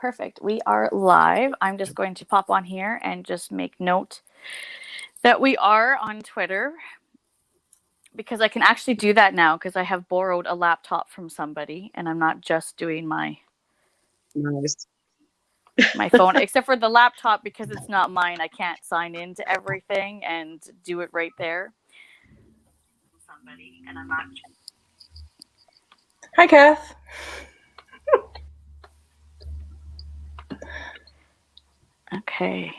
Perfect. We are live. I'm just going to pop on here and just make note that we are on Twitter, because I can actually do that now because I have borrowed a laptop from somebody and I'm not just doing my phone, except for the laptop, because it's not mine. I can't sign into everything and do it right there. Somebody, and I'm not. Hi, Kath. Okay.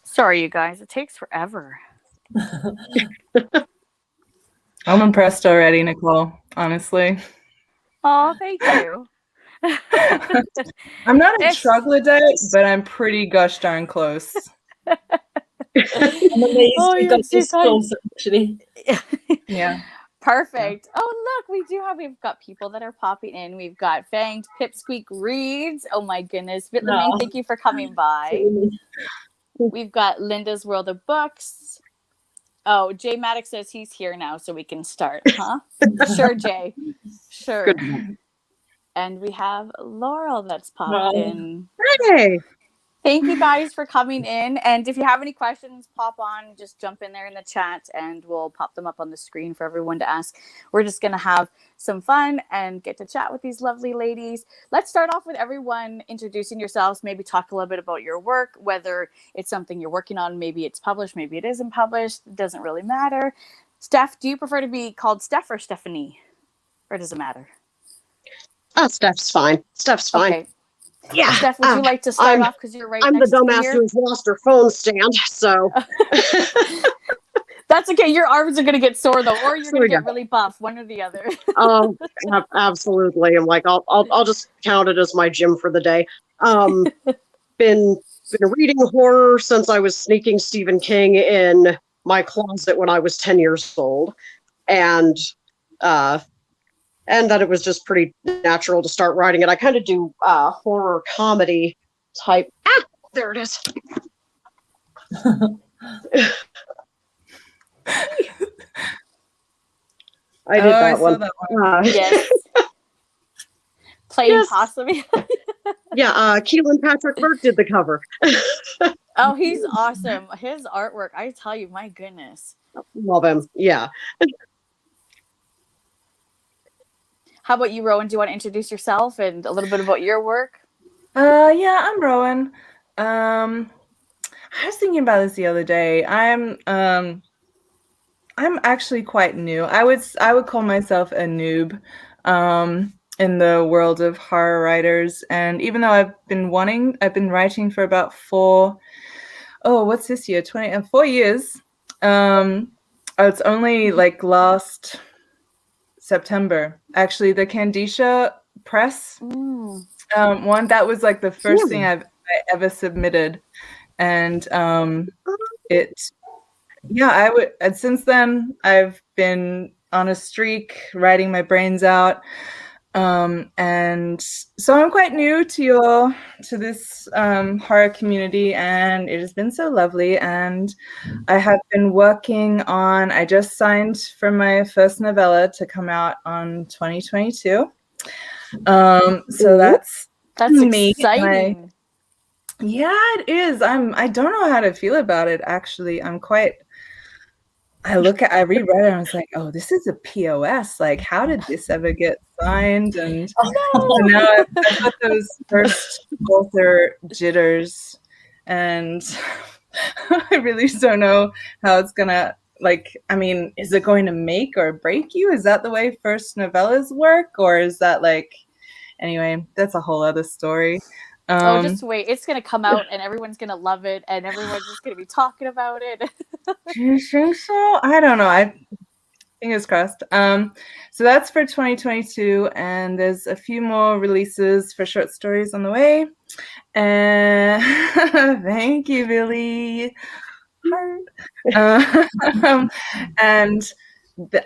Sorry, you guys. It takes forever. I'm impressed already, Nicole, honestly. Oh, thank you. I'm not a troglodyte, but I'm pretty gosh darn close. I'm amazed we got this close, actually. Yeah. Perfect. Oh, look, we've got people that are popping in. We've got Fanged Pipsqueak Reads. Oh my goodness. Vitlamaine, thank you for coming by. We've got Linda's World of Books. Oh, Jay Maddox says he's here now, so we can start, huh? Sure, Jay. Sure. Good. And we have Laurel that's popped in. Hey! Thank you guys for coming in. And if you have any questions, pop on, just jump in there in the chat and we'll pop them up on the screen for everyone to ask. We're just going to have some fun and get to chat with these lovely ladies. Let's start off with everyone introducing yourselves, maybe talk a little bit about your work, whether it's something you're working on, maybe it's published, maybe it isn't published. It doesn't really matter. Steph, do you prefer to be called Steph or Stephanie? Or does it matter? Oh, Steph's fine. Steph's fine. Okay. Yeah. Steph, would you like to start off because you're right I'm next the to dumbass here? who's lost her phone stand, so. That's okay. Your arms are going to get sore, though, or you're going to get really buff, one or the other. Absolutely. I'm like, I'll just count it as my gym for the day. Been reading horror since I was sneaking Stephen King in my closet when I was 10 years old. And that it was just pretty natural to start writing it. I kind of do horror comedy type. There it is. I did that one. Yes. Playing Possum. Yeah, Keelan Patrick Burke did the cover. Oh, he's awesome. His artwork, I tell you, my goodness. Love him. Yeah. How about you, Rowan? Do you want to introduce yourself and a little bit about your work? Yeah, I'm Rowan. I was thinking about this the other day. I'm actually quite new. I would call myself a noob in the world of horror writers. And even though I've been writing for about 4 years. It's only like last September, actually, the Candisha Press one, that was like the first thing I ever submitted, and since then I've been on a streak writing my brains out, and so I'm quite new to this horror community, and it has been so lovely. And I have been working on, I just signed for my first novella to come out on 2022. So that's me. Exciting. Yeah, it is. I don't know how to feel about it, actually. I rewrite it and I was like, oh, this is a POS. Like, how did this ever get signed? And now I've got those first author jitters, and I really don't know how it's gonna, is it going to make or break you? Is that the way first novellas work? Or is that anyway, that's a whole other story. Just wait. It's going to come out and everyone's going to love it and everyone's just going to be talking about it. Do you think so? I don't know. Fingers crossed. So that's for 2022, and there's a few more releases for short stories on the way. And thank you, Billy. And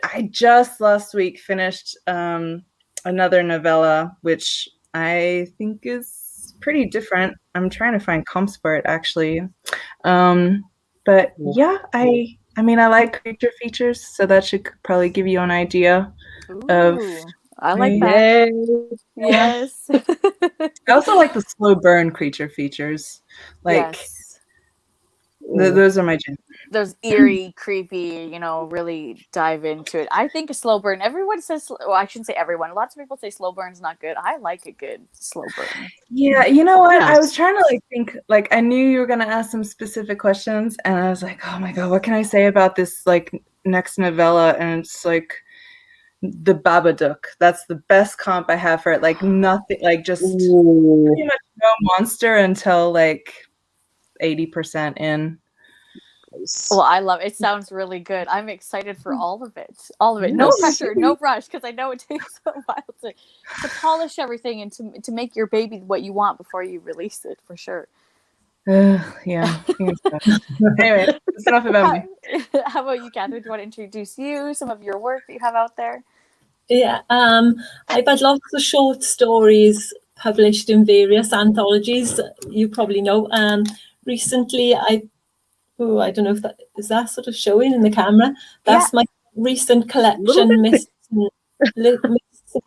I just last week finished another novella, which I think is pretty different. I'm trying to find comps for it actually. But yeah, I mean, I like creature features, so that should probably give you an idea of. I like that. Yes. I also like the slow burn creature features. Like, yes. Those are my jam. Those eerie, creepy, you know, really dive into it. I think a slow burn, everyone says, well, I shouldn't say everyone. Lots of people say slow burn's not good. I like a good slow burn. Yeah, you know what? I was trying to like think, like I knew you were going to ask some specific questions, and I was like, oh my God, what can I say about this like next novella? And it's like the Babadook. That's the best comp I have for it. Like nothing, like just pretty much no monster until like 80% in. Well, I love it. It sounds really good. I'm excited for all of it. All of it. No pressure, no rush, because I know it takes a while to polish everything and to make your baby what you want before you release it, for sure. Yeah. Anyway, that's enough about me. How about you, Catherine? Do you want to introduce you, some of your work that you have out there? Yeah, I've had lots of short stories published in various anthologies. You probably know. Recently, I don't know if that is sort of showing in the camera. That's my recent collection, Myths and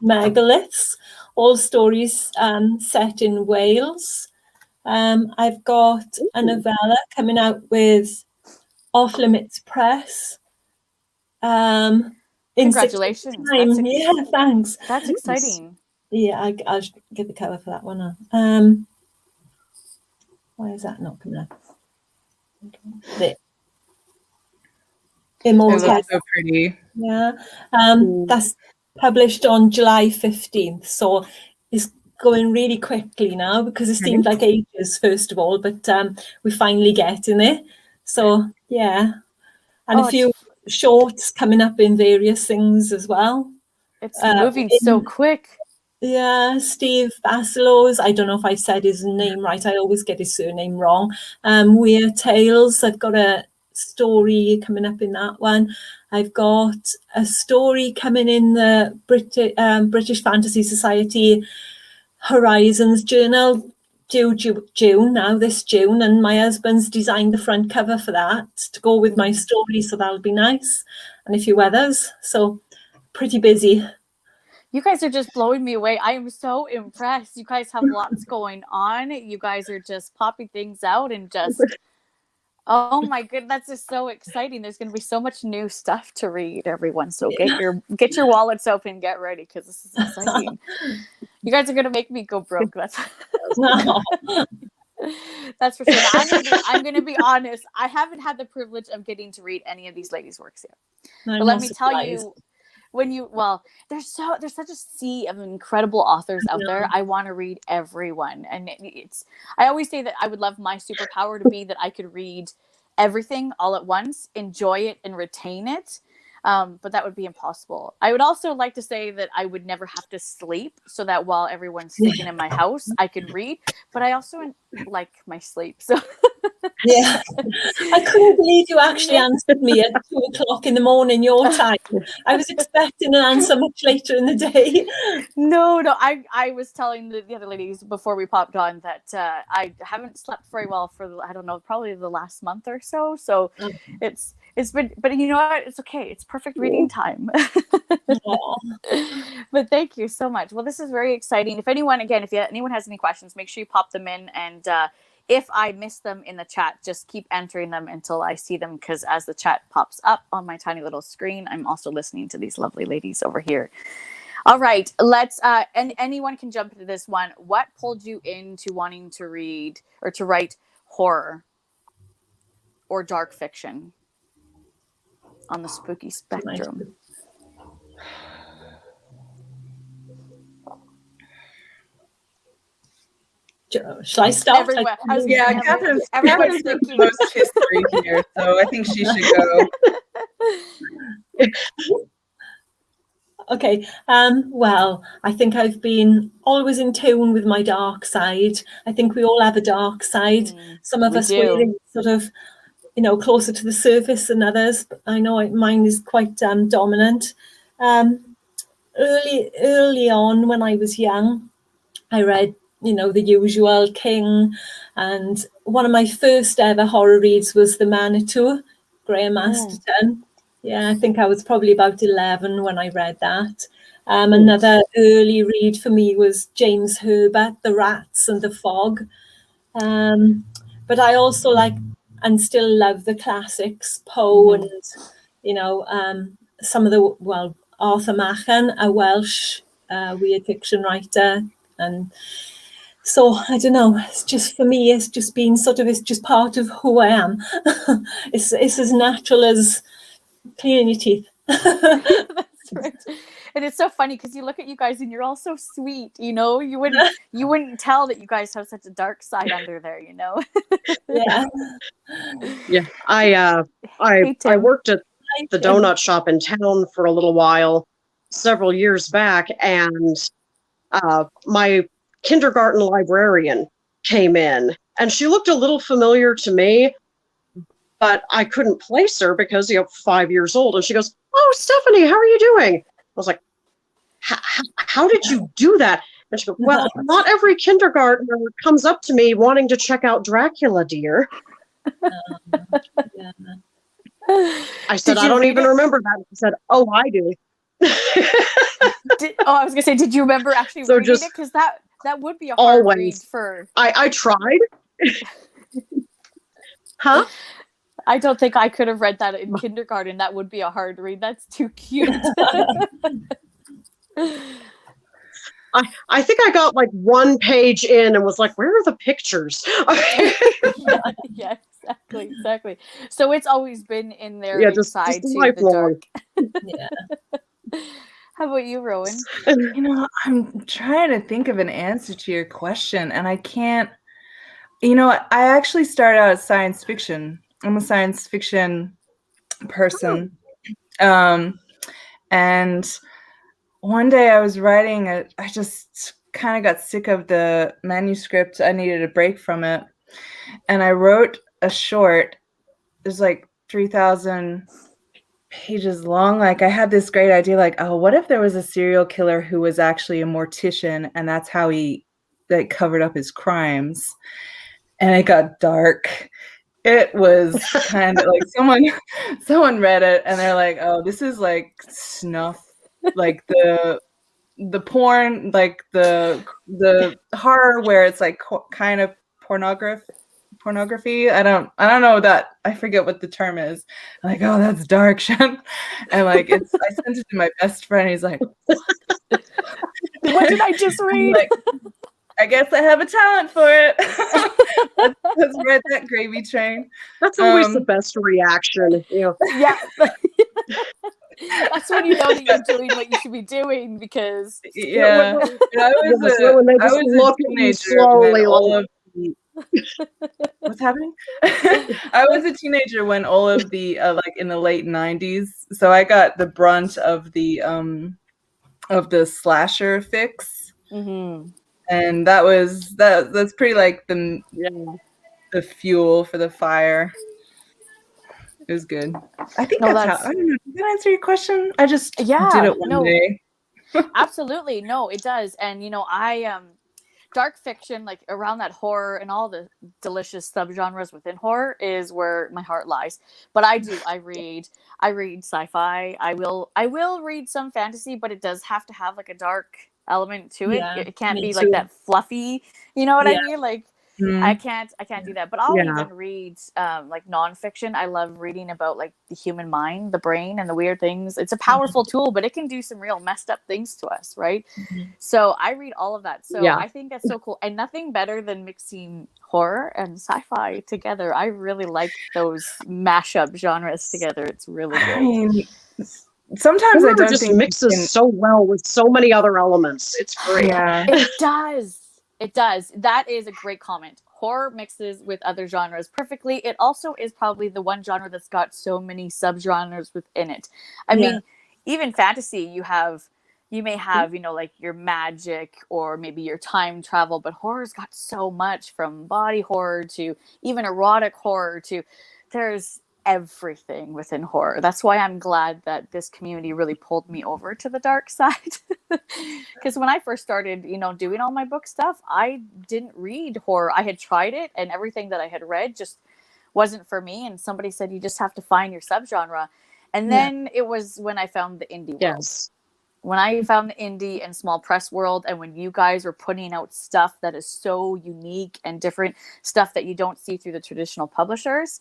Megaliths, all stories set in Wales. I've got a novella coming out with Off Limits Press. Congratulations. Yeah, thanks. That's exciting. Yeah, I'll get the cover for that one now. Why is that not coming up? There. Immortal. So pretty. Yeah. That's published on July 15th. So it's going really quickly now because it seemed like ages, first of all, but we're finally getting there. So, yeah. And a few shorts coming up in various things as well. It's moving so quick. Yeah, Steve Basilos. I don't know if I said his name right. I always get his surname wrong. Weird Tales. I've got a story coming up in that one. I've got a story coming in the British Fantasy Society Horizons Journal due June now, this June, and my husband's designed the front cover for that to go with my story, so that'll be nice, and a few others. So pretty busy. You guys are just blowing me away. I am so impressed. You guys have lots going on. You guys are just popping things out and just, oh my goodness, that's just so exciting. There's going to be so much new stuff to read, everyone. So get your wallets open, get ready, because this is exciting. You guys are going to make me go broke. That's for sure. I'm going to be honest. I haven't had the privilege of getting to read any of these ladies' works yet. But let me tell you, there's such a sea of incredible authors out there. I want to read everyone, and I always say that I would love my superpower to be that I could read everything all at once, enjoy it, and retain it. But that would be impossible. I would also like to say that I would never have to sleep, so that while everyone's sleeping in my house, I could read. But I also like my sleep. So yeah, I couldn't believe you actually answered me at 2:00 in the morning your time. I was expecting an answer much later in the day. No, I was telling the other ladies before we popped on that I haven't slept very well for probably the last month or so. So it's been, but you know what? It's okay. It's perfect reading time. But thank you so much. Well, this is very exciting. If anyone has any questions, make sure you pop them in. And if I miss them in the chat, just keep entering them until I see them. Because as the chat pops up on my tiny little screen, I'm also listening to these lovely ladies over here. All right, let's, and anyone can jump into this one. What pulled you into wanting to read or to write horror or dark fiction on the spooky spectrum? Shall I start? Catherine's the most history here, so I think she should go. Okay. Well, I think I've been always in tune with my dark side. I think we all have a dark side. Some of us wearing sort of, closer to the surface than others. But I know mine is quite dominant. Early on, when I was young, I read you know, the usual King. And one of my first ever horror reads was The Manitou, Graham Masterton. Yeah, I think I was probably about 11 when I read that. Another early read for me was James Herbert, The Rats and the Fog. But I also like and still love the classics, Poe and, you know, some of the, well, Arthur Machen, a Welsh weird fiction writer. And so, I don't know, it's just, for me, it's just been sort of, it's just part of who I am. It's as natural as cleaning your teeth. That's right. And it's so funny because you look at you guys and you're all so sweet, you know. You wouldn't tell that you guys have such a dark side under there, you know. Yeah. Yeah. I worked at the donut shop in town for a little while, several years back, and my kindergarten librarian came in, and she looked a little familiar to me, but I couldn't place her because, you know, 5 years old. And she goes, "Oh, Stephanie, how are you doing?" I was like, how did you do that? And she goes, "Well, not every kindergartner comes up to me wanting to check out Dracula, dear." Yeah. I said, "I don't even remember that." She said, "Oh, I do." I was gonna say, did you remember actually So reading just it? Because that would be a hard read for. I tried. Huh? I don't think I could have read that in kindergarten. That would be a hard read. That's too cute. I think I got like one page in and was like, "Where are the pictures?" Yeah, exactly. So it's always been in there inside just too, lifelong. the dark. Yeah. How about you, Rowan? You know, I'm trying to think of an answer to your question, and I can't. You know, I actually started out as science fiction. I'm a science fiction person. And one day I was writing I just kind of got sick of the manuscript. I needed a break from it. And I wrote a short. It was like 3,000 pages long. Like, I had this great idea, like, oh, what if there was a serial killer who was actually a mortician, and that's how he like covered up his crimes. And it got dark. It was kind of like someone read it and they're like, "Oh, this is like snuff, like the porn, like the horror where it's like kind of pornography. I don't know that. I forget what the term is." I'm like, "Oh, that's dark, Shen." And like, I sent it to my best friend. He's like, "What did I just read?" Like, I guess I have a talent for it. Let's ride that gravy train. That's always the best reaction, you know. Yeah. That's when you know that you're doing what you should be doing, because yeah, I was looking at you slowly. What's happening? I was a teenager when all of the like in the late 90s, so I got the brunt of the slasher fix. Mm-hmm. And that's pretty like the fuel for the fire. It was good. I think that's how. I don't know. Did that answer your question? I just did it one day. Absolutely, no, it does. And you know, I dark fiction, like around that horror and all the delicious subgenres within horror, is where my heart lies. But I read sci-fi. I will read some fantasy, but it does have to have like a dark element to it. Yeah, it can't be like that fluffy, you know what I mean? Like I can't do that. But I'll even read like nonfiction. I love reading about like the human mind, the brain, and the weird things. It's a powerful tool, but it can do some real messed up things to us, right? So I read all of that. So I think that's so cool. And nothing better than mixing horror and sci-fi together. I really like those mashup genres together. It's really great. I mean, sometimes I don't just think mixes so well with so many other elements. It's great. Yeah. It does. That is a great comment. Horror mixes with other genres perfectly. It also is probably the one genre that's got so many subgenres within it. I mean, even fantasy, you may have, you know, like your magic or maybe your time travel, but horror's got so much, from body horror to even erotic horror to there's everything within horror. That's why I'm glad that this community really pulled me over to the dark side. Because when I first started, doing all my book stuff, I didn't read horror. I had tried it, and everything that I had read just wasn't for me. And somebody said, you just have to find your subgenre. And then it was when I found the indie world. Yes. When I found the indie and small press world, and when you guys were putting out stuff that is so unique and different, stuff that you don't see through the traditional publishers,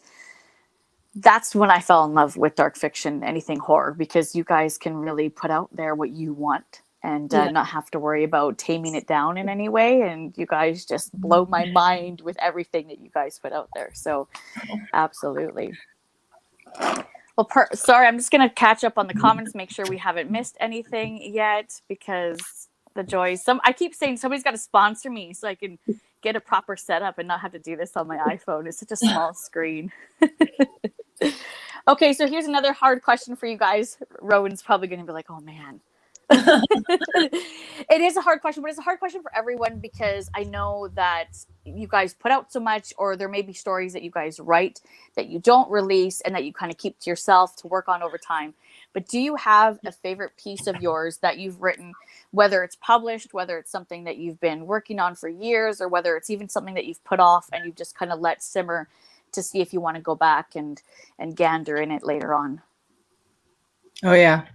that's when I fell in love with dark fiction, anything horror, because you guys can really put out there what you want and not have to worry about taming it down in any way. And you guys just blow my mind with everything that you guys put out there. So absolutely. Well, sorry, I'm just going to catch up on the comments, make sure we haven't missed anything yet, because the joys. I keep saying somebody's got to sponsor me so I can get a proper setup and not have to do this on my iPhone. It's such a small screen. Okay, so here's another hard question for you guys. Rowan's probably going to be like, oh, man. It is a hard question, but it's a hard question for everyone, because I know that you guys put out so much, or there may be stories that you guys write that you don't release and that you kind of keep to yourself to work on over time. But do you have a favorite piece of yours that you've written, whether it's published, whether it's something that you've been working on for years, or whether it's even something that you've put off and you've just kind of let simmer to see if you want to go back and gander in it later on? Oh, yeah.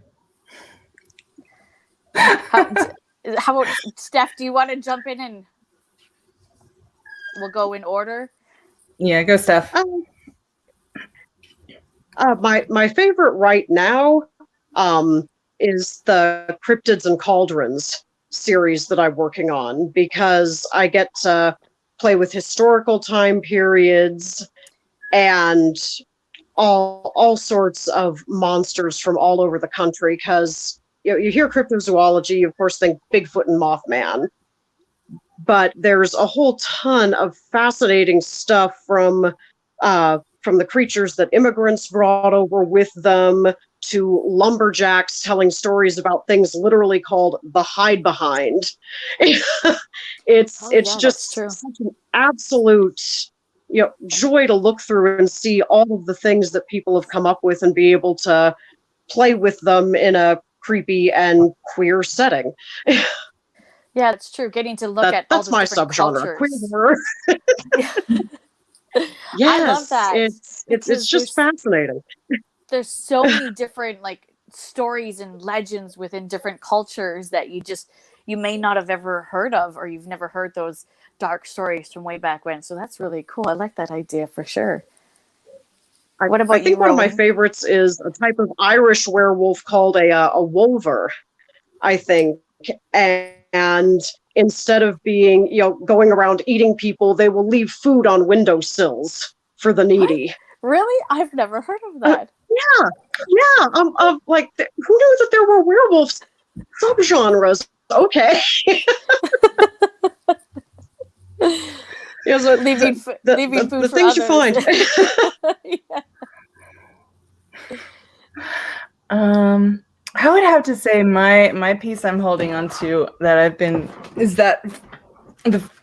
How about Steph? Do you want to jump in and we'll go in order? Yeah, go Steph. My favorite right now is the Cryptids and Cauldrons series that I'm working on, because I get to play with historical time periods and all sorts of monsters from all over the country, because you hear cryptozoology, you of course think Bigfoot and Mothman, but there's a whole ton of fascinating stuff from the creatures that immigrants brought over with them, to lumberjacks telling stories about things literally called the hide behind. It's just such an absolute joy to look through and see all of the things that people have come up with and be able to play with them in a creepy and queer setting. Yeah, it's true. Getting to look at all the different subgenre, cultures. queer. Yes, I love that. It's just fascinating. There's so many different stories and legends within different cultures that you may not have ever heard of, or you've never heard those dark stories from way back when. So that's really cool. I like that idea for sure. What about you, I think one of my Rowan? favorites is a type of Irish werewolf called a wolver, I think. And instead of being, going around eating people, they will leave food on windowsills for the needy. What? Really? I've never heard of that. Yeah. Who knew that there were werewolves subgenres? Okay. Leaving food the for things others. you find. Yeah. I would have to say my piece I'm holding on to is that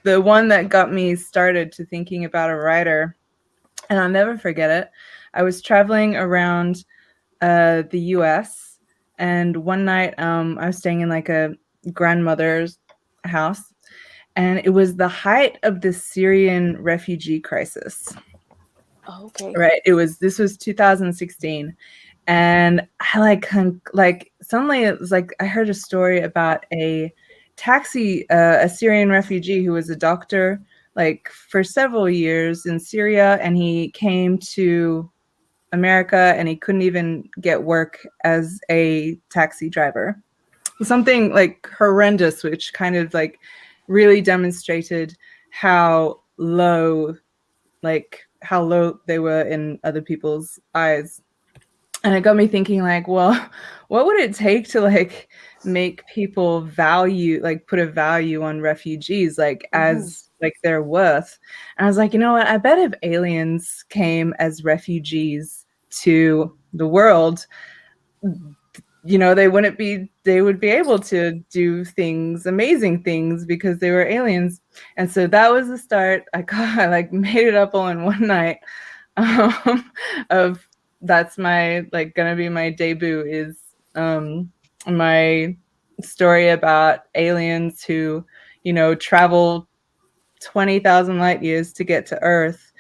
the one that got me started to thinking about a writer, and I'll never forget it. I was traveling around the U.S. and one night I was staying in a grandmother's house, and it was the height of the Syrian refugee crisis. Oh, okay. Right. This was 2016. And I suddenly it was I heard a story about a Syrian refugee who was a doctor for several years in Syria, and he came to America and he couldn't even get work as a taxi driver. Something horrendous, which kind of really demonstrated how low they were in other people's eyes. And it got me thinking, well, what would it take to make people put a value on refugees as their worth? And I was like, you know what? I bet if aliens came as refugees to the world, they would be able to do amazing things because they were aliens. And so that was the start. I made it up all in one night of that's my gonna be my debut is my story about aliens who, travel 20,000 light years to get to Earth.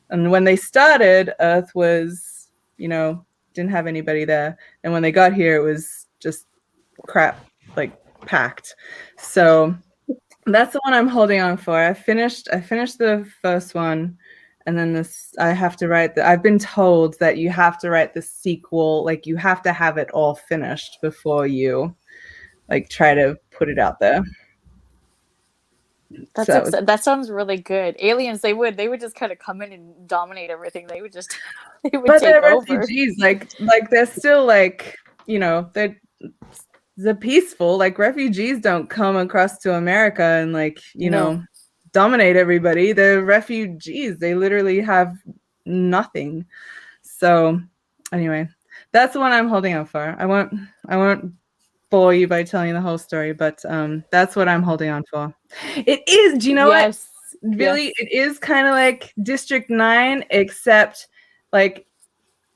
And when they started, Earth was, didn't have anybody there. And when they got here, it was just crap, packed. So that's the one I'm holding on for. I finished the first one, and then I have to write I've been told that you have to write the sequel, you have to have it all finished before you try to put it out there. That sounds really good. Aliens, they would just kind of come in and dominate everything. They would take they're over. refugees, they're still they're peaceful. Refugees don't come across to America and dominate everybody. They're refugees. They literally have nothing. So anyway, that's the one I'm holding out for. I won't bore you by telling the whole story, but that's what I'm holding on for. It is. Do you know what? Really, yes. It is kind of like District 9, except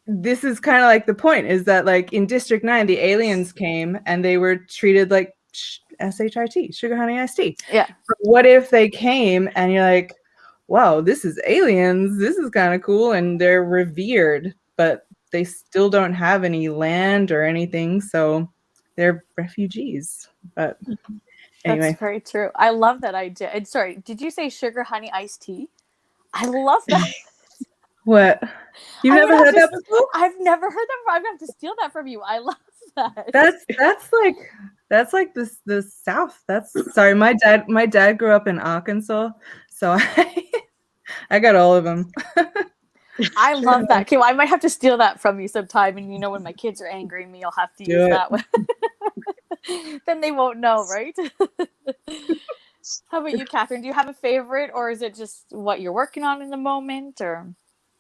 this is kind of the point is that in District 9, the aliens came and they were treated like SHIT, sugar honey iced tea. Yeah. But what if they came and you're like, wow, this is aliens. This is kind of cool. And they're revered, but they still don't have any land or anything. So they're refugees. But anyway. That's very true. I love that idea. And sorry, did you say sugar honey iced tea? I love that. What? You've never heard that before? I've never heard that before. I'm gonna have to steal that from you. I love that. That's like the South. Sorry, my dad grew up in Arkansas, so I got all of them. I love that. Okay, well, I might have to steal that from you sometime, and when my kids are angering me, I'll have to use that one. Then they won't know, right? How about you, Catherine? Do you have a favorite, or is it just what you're working on in the moment, or?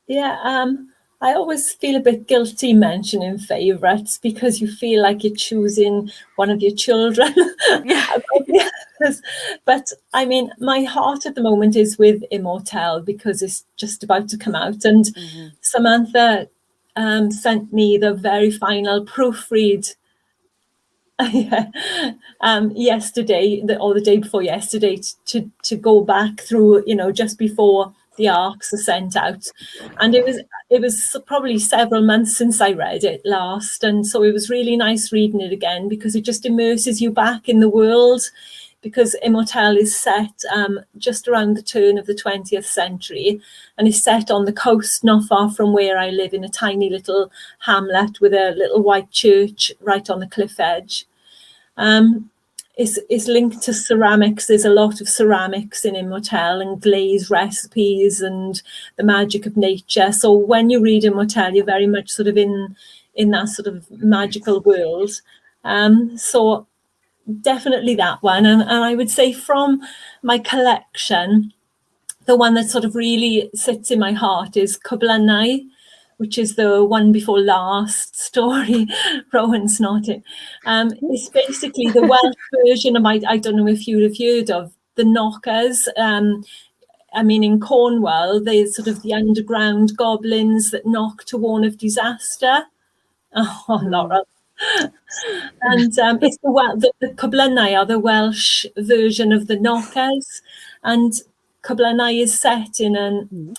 Yeah, I always feel a bit guilty mentioning favourites because you feel like you're choosing one of your children. But I mean, my heart at the moment is with Immortelle because it's just about to come out. And Samantha sent me the very final proofread yesterday, or the day before yesterday, to go back through, just before the arcs are sent out. And it was probably several months since I read it last, and so it was really nice reading it again because it just immerses you back in the world, because Immortelle is set just around the turn of the 20th century, and is set on the coast not far from where I live, in a tiny little hamlet with a little white church right on the cliff edge. It's linked to ceramics. There's a lot of ceramics in Immortelle, and glaze recipes and the magic of nature. So when you read Immortelle, you're very much sort of in that sort of magical world. So definitely that one. And I would say from my collection, the one that sort of really sits in my heart is Cwblau, which is the one before last story. Rowan's nodding. It's basically the Welsh version of, I don't know if you'd have heard of, the Knockers. I mean, in Cornwall, they're sort of the underground goblins that knock to warn of disaster. Oh, Laura. And it's the Cwblau are the Welsh version of the Knockers. And Cwblau is set in an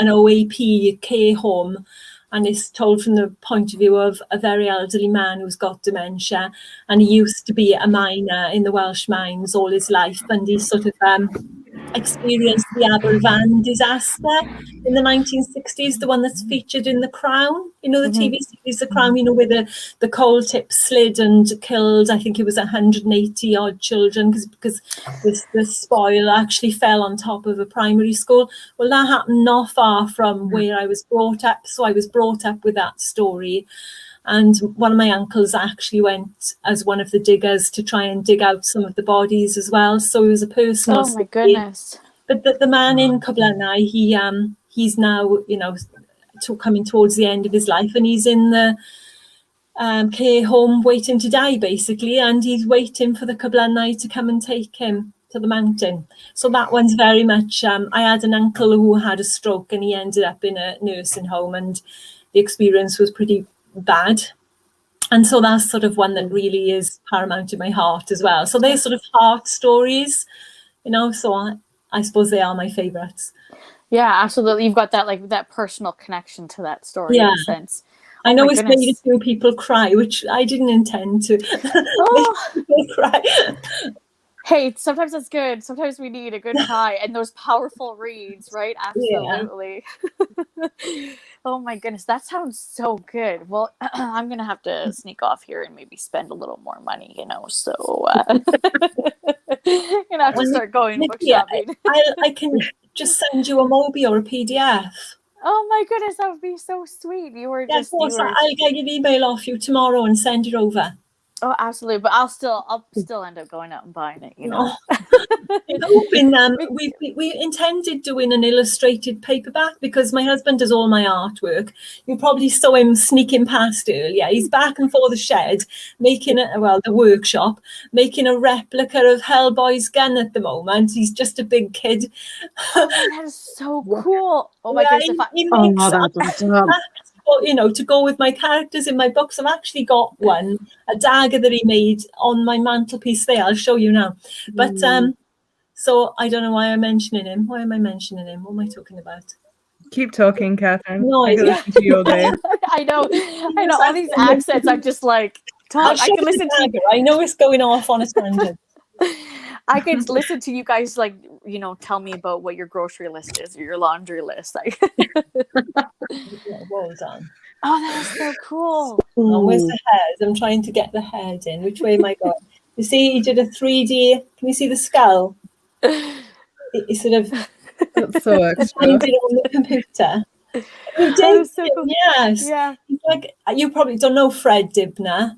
OAP care home, and it's told from the point of view of a very elderly man who's got dementia, and he used to be a miner in the Welsh mines all his life, and he sort of experienced the Aberfan disaster in the 1960s, the one that's featured in The Crown, the TV series The Crown, where the coal tip slid and killed, I think it was 180 odd children because the spoil actually fell on top of a primary school. Well, that happened not far from where I was brought up, so I was brought up with that story. And one of my uncles actually went as one of the diggers to try and dig out some of the bodies as well. So it was a personal story. Goodness. But the man in Cwblau, he's now, coming towards the end of his life, and he's in the care home waiting to die, basically. And he's waiting for the Cwblau to come and take him. to the mountain. So that one's very much, I had an uncle who had a stroke and he ended up in a nursing home, and the experience was pretty bad. And so that's sort of one that really is paramount in my heart as well. So they're sort of heart stories, you know, so I suppose they are my favourites. Yeah, absolutely. You've got that like that personal connection to that story in a sense. I know it's made a few people cry, which I didn't intend to make people cry. Hey, sometimes that's good. Sometimes we need a good cry and those powerful reads, right? Absolutely. Yeah. Oh my goodness, that sounds so good. Well, I'm going to have to sneak off here and maybe spend a little more money, you know, so you know, have to start going book shopping. I can just send you a Mobi or a PDF. Oh my goodness, that would be so sweet. You were just... Of course, I'll get an email off you tomorrow and send it over. Oh, absolutely. But I'll still end up going out and buying it, you know. We intended doing an illustrated paperback because my husband does all my artwork. You probably saw him sneaking past earlier. He's back and forth the shed, the workshop, making a replica of Hellboy's gun at the moment. He's just a big kid. Oh, that is so cool. Oh my goodness. That's you know, to go with my characters in my books. I've actually got one, a dagger that he made on my mantelpiece there. I'll show you now. But so I don't know why I'm mentioning him. Why am I mentioning him? What am I talking about? Keep talking, Catherine. No, I could listen to you all day. I know all these accents. I'm just like, I can listen to you. I know it's going off on a tangent. I could listen to you guys, like, you know, tell me about what your grocery list is or your laundry list. Well done. Oh, that is so cool. Oh, where's the head? I'm trying to get the head in. Which way am I going? You see, he did a 3D. Can you see the skull? He sort of... That's so extra. He did it on the computer. He did, so cool. Yes. Yeah. He's like, you probably don't know Fred Dibner.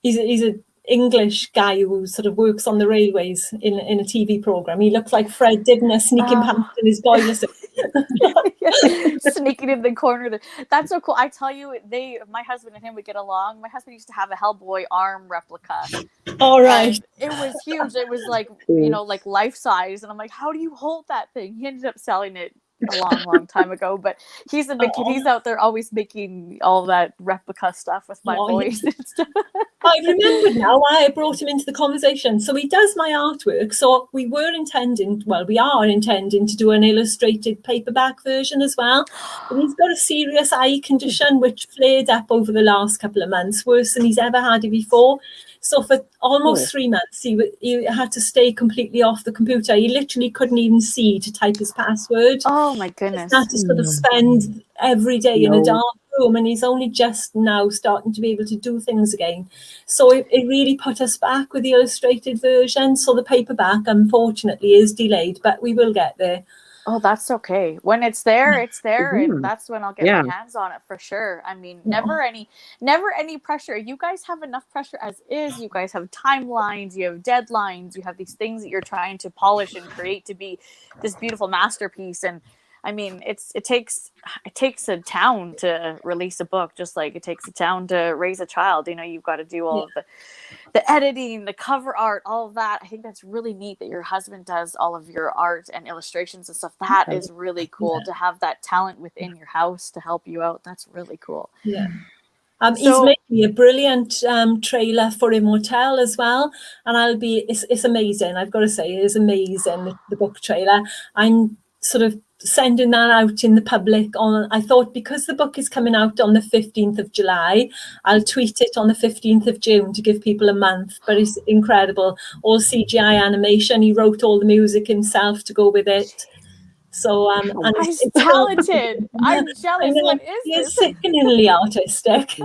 He's a English guy who sort of works on the railways in a TV program. He looks like Fred Dibner sneaking past in his boiler suit. Sneaking in the corner. That's so cool. I tell you, my husband and him would get along. My husband used to have a Hellboy arm replica. All right. It was huge. It was like, you know, like life size. And I'm like, how do you hold that thing? He ended up selling it a long time ago, but he's a big kid. He's out there always making all that replica stuff with my voice and stuff. I remembered now why I brought him into the conversation. So he does my artwork. So we are intending to do an illustrated paperback version as well. But he's got a serious eye condition which flared up over the last couple of months, worse than he's ever had it before. So for almost 3 months, he had to stay completely off the computer. He literally couldn't even see to type his password. Oh, my goodness. He had to sort of spend every day in a dark room, and he's only just now starting to be able to do things again. So it really put us back with the illustrated version. So the paperback, unfortunately, is delayed, but we will get there. Oh, that's okay. When it's there, and that's when I'll get my hands on it for sure. I mean, never any pressure. You guys have enough pressure as is. You guys have timelines, you have deadlines, you have these things that you're trying to polish and create to be this beautiful masterpiece. And I mean, it takes a town to release a book, just like it takes a town to raise a child. You know, you've got to do all of the editing, the cover art, all of that. I think that's really neat that your husband does all of your art and illustrations and stuff. That is really cool to have that talent within your house to help you out. That's really cool. Yeah. He's making a brilliant trailer for Immortelle as well, and it's amazing. I've got to say, it is amazing, the book trailer. I'm sort of sending that out in the public I thought because the book is coming out on the 15th of July, I'll tweet it on the 15th of June to give people a month. But it's incredible, all CGI animation. He wrote all the music himself to go with it. So and he's talented. I'm jealous. What is this? He's sickeningly artistic.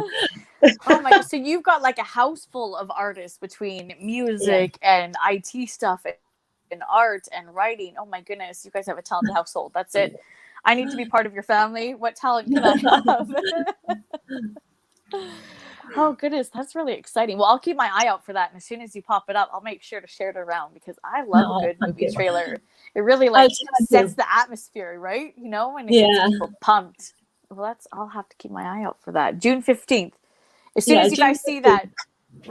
Oh my! So you've got like a house full of artists between music and IT stuff and art and writing. Oh my goodness, you guys have a talented household. That's it. I need to be part of your family. What talent can I have? Oh goodness, that's really exciting. Well, I'll keep my eye out for that, and as soon as you pop it up, I'll make sure to share it around because I love a good movie trailer. It really sets the atmosphere, right? You know, and it gets people pumped. Well, I'll have to keep my eye out for that. June 15th. As soon as you guys see that,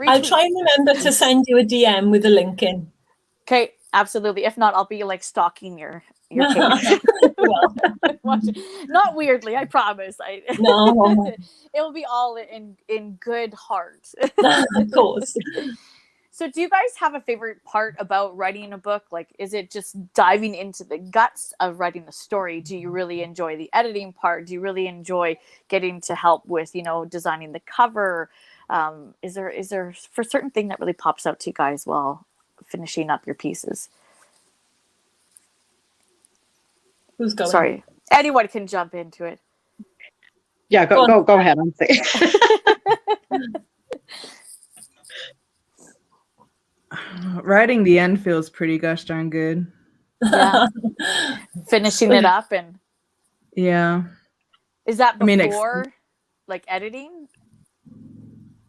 I'll try and remember to send you a DM with a link in. Okay. Absolutely. If not, I'll be like stalking your page. Not weirdly, I promise. No. It will be all in good heart. Of course. So do you guys have a favorite part about writing a book? Like, is it just diving into the guts of writing the story? Do you really enjoy the editing part? Do you really enjoy getting to help with, designing the cover? Is there for certain thing that really pops out to you guys while finishing up your pieces? Who's going? Sorry, anyone can jump into it. Yeah, go ahead. I'm thinking. Writing the end feels pretty gosh darn good. Yeah. Finishing it up and yeah. Is that before like editing?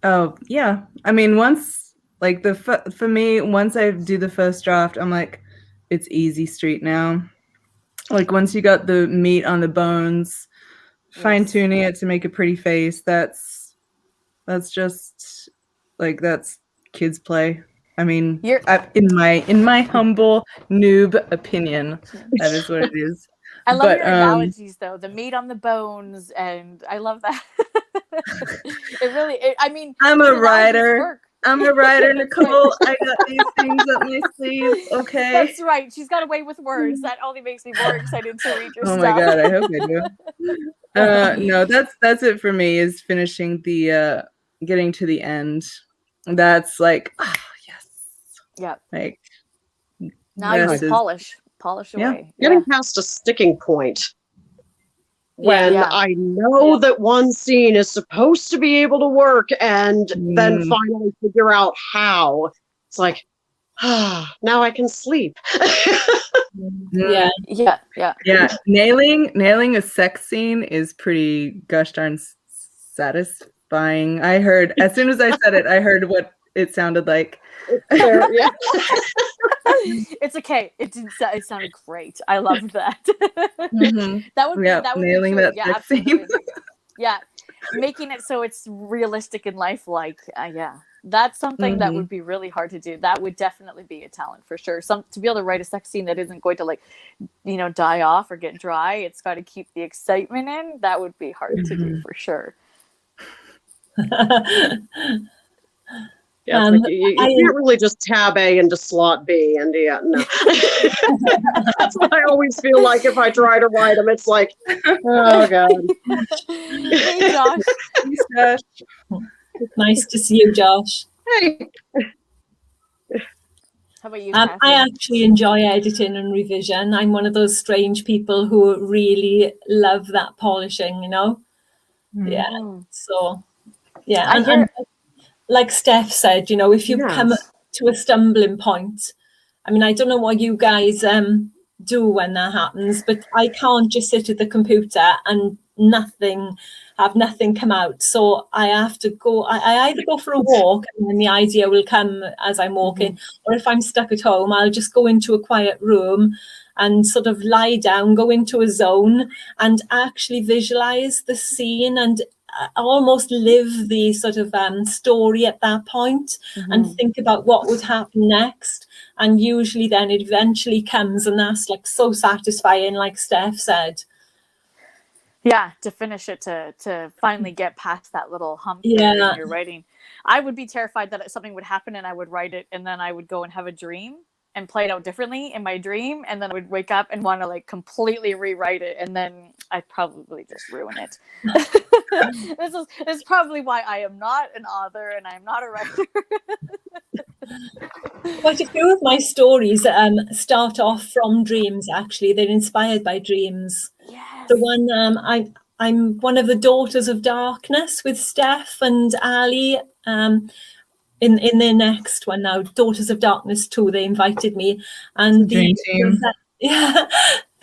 Oh yeah. I mean, once like for me, once I do the first draft, I'm like, it's easy street now. Like once you got the meat on the bones, fine tuning it to make a pretty face. That's just like that's kids play. I mean, in my humble noob opinion, that is what it is. I love your analogies, though. The meat on the bones, and I love that. I mean, I'm a writer. Nicole. I got these things up my sleeve. Okay. That's right. She's got a way with words. That only makes me more excited to read your stuff. Oh my god, I hope I do. No, that's it for me. Is finishing the getting to the end. That's like. Yeah. Like now you can polish away. Getting past a sticking point when I know that one scene is supposed to be able to work and then finally figure out how. It's like, now I can sleep. Yeah. Nailing a sex scene is pretty gosh darn satisfying. I heard as soon as I said it, I heard what it sounded like. It's okay. It sounded great. I loved that. That would nailing be that sex scene. Yeah, making it so it's realistic and lifelike. That's something that would be really hard to do. That would definitely be a talent for sure. To be able to write a sex scene that isn't going to die off or get dry. It's got to keep the excitement in. That would be hard to do for sure. Yeah, you can't really just tab A into slot B, and no. That's what I always feel like if I try to write them. It's like, oh god. Hey, Josh. Thanks, Josh. Nice to see you, Josh. Hey. How about you? I actually enjoy editing and revision. I'm one of those strange people who really love that polishing. Yeah. So, yeah, and like Steph said, if you come to a stumbling point, I mean, I don't know what you guys do when that happens, but I can't just sit at the computer and have nothing come out. So I have to go, I either go for a walk and then the idea will come as I'm walking, or if I'm stuck at home, I'll just go into a quiet room and sort of lie down, go into a zone and actually visualize the scene and almost live the sort of story at that point and think about what would happen next. And usually then it eventually comes, and that's like so satisfying, like Steph said. Yeah, to finish it, to finally get past that little hump in your writing. I would be terrified that something would happen and I would write it and then I would go and have a dream and play it out differently in my dream, and then I would wake up and want to completely rewrite it, and then I'd probably just ruin it. This is probably why I am not an author and I am not a writer. Quite a few of my stories start off from dreams. Actually, they're inspired by dreams. Yes. The one I'm one of the Daughters of Darkness with Steph and Ali. In their next one now, Daughters of Darkness 2, they invited me, and the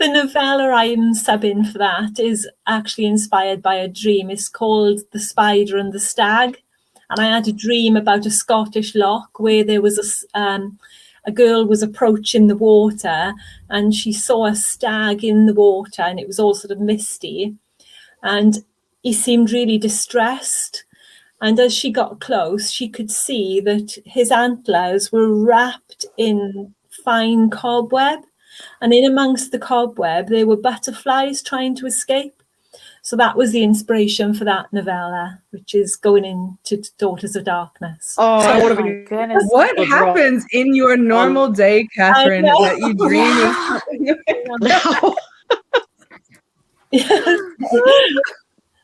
novella I'm subbing for that is actually inspired by a dream. It's called The Spider and the Stag, and I had a dream about a Scottish loch where there was a girl was approaching the water and she saw a stag in the water, and it was all sort of misty, and he seemed really distressed. And as she got close, she could see that his antlers were wrapped in fine cobweb, and in amongst the cobweb there were butterflies trying to escape. So that was the inspiration for that novella, which is going into Daughters of Darkness. Oh, I want to my be. goodness. What happens in your normal day, Catherine, know. that you dream of?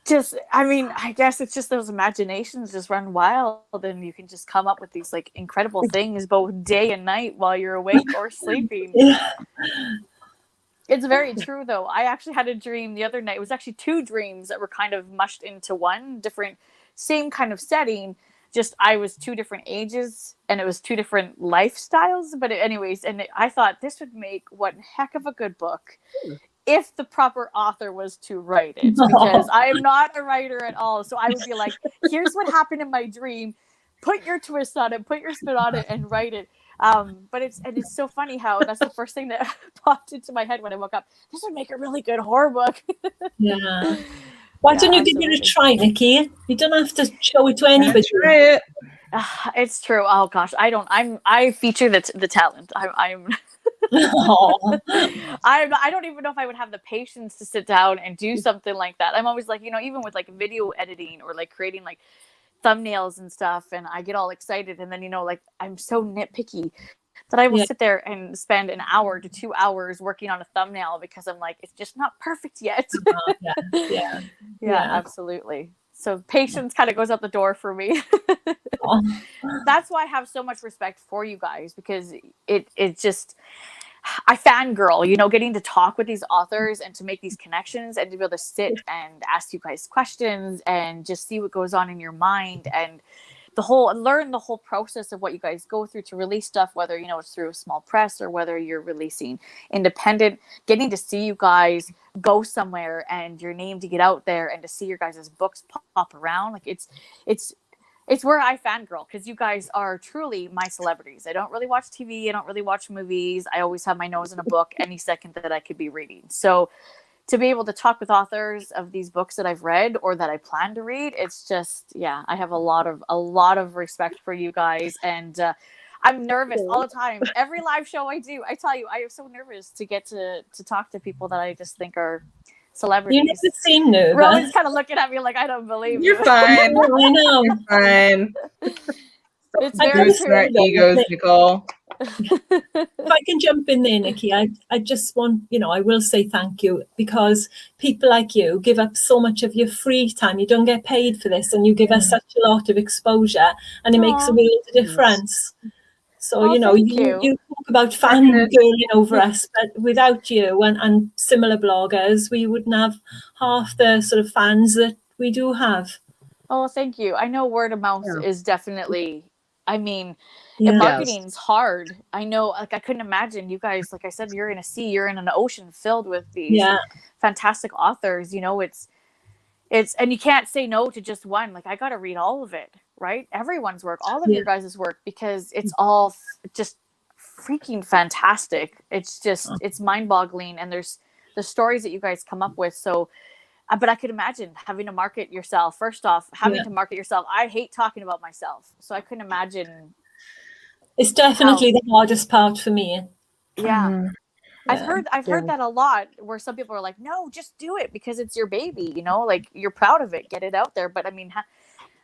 Just, I mean, I guess it's just those imaginations just run wild, and you can just come up with these like incredible things both day and night while you're awake or sleeping. Yeah. It's very true, though. I actually had a dream the other night. It was actually two dreams that were kind of mushed into one, different, same kind of setting. Just I was two different ages, and it was two different lifestyles. But anyways, I thought this would make one heck of a good book if the proper author was to write it, because I am not a writer at all. So I would be like, here's what happened in my dream. Put your twist on it, put your spin on it, and write it. But it's so funny how that's the first thing that popped into my head when I woke up. This would make a really good horror book. Yeah. Why don't you give it a try, Nichi? You don't have to show it to anybody. Try it. It's true. Oh gosh, I feature the talent. I'm I don't even know if I would have the patience to sit down and do something like that. I'm always like, even with like video editing or like creating like thumbnails and stuff, and I get all excited, and then like I'm so nitpicky that I will sit there and spend an hour to 2 hours working on a thumbnail because I'm like, it's just not perfect yet. Yeah, absolutely. So patience kind of goes out the door for me. That's why I have so much respect for you guys, because it just, I fangirl, getting to talk with these authors and to make these connections and to be able to sit and ask you guys questions and just see what goes on in your mind and learn the whole process of what you guys go through to release stuff, whether, it's through a small press or whether you're releasing independent, getting to see you guys go somewhere and your name to get out there and to see your guys' books pop around. Like it's where I fangirl, because you guys are truly my celebrities. I don't really watch TV. I don't really watch movies. I always have my nose in a book any second that I could be reading. So to be able to talk with authors of these books that I've read or that I plan to read, it's just, I have a lot of respect for you guys. And I'm nervous all the time. Every live show I do, I tell you, I am so nervous to get to talk to people that I just think are celebrities. You never seem nervous. Rowan's kind of looking at me like, I don't believe You're fine. I know. You're fine. It's very Boost our egos, Nicole. If I can jump in there, Nichi, I just want, I will say thank you, because people like you give up so much of your free time. You don't get paid for this, and you give us such a lot of exposure, and it makes a world of difference. So, you talk about fangirling over us, but without you and similar bloggers, we wouldn't have half the sort of fans that we do have. Oh, thank you. I know word of mouth is definitely, marketing's hard. I know, like, I couldn't imagine you guys, like I said, you're in a sea, you're in an ocean filled with these fantastic authors. It's, and you can't say no to just one. Like, I got to read all of it, right? Everyone's work, all of your guys' work, because it's all just freaking fantastic. It's just, it's mind boggling. And there's the stories that you guys come up with. So, but I could imagine having to market yourself. First off, having to market yourself. I hate talking about myself. So I couldn't imagine. It's definitely the hardest part for me. Yeah. I've heard that a lot, where some people are like, no, just do it because it's your baby, like you're proud of it, get it out there. But I mean,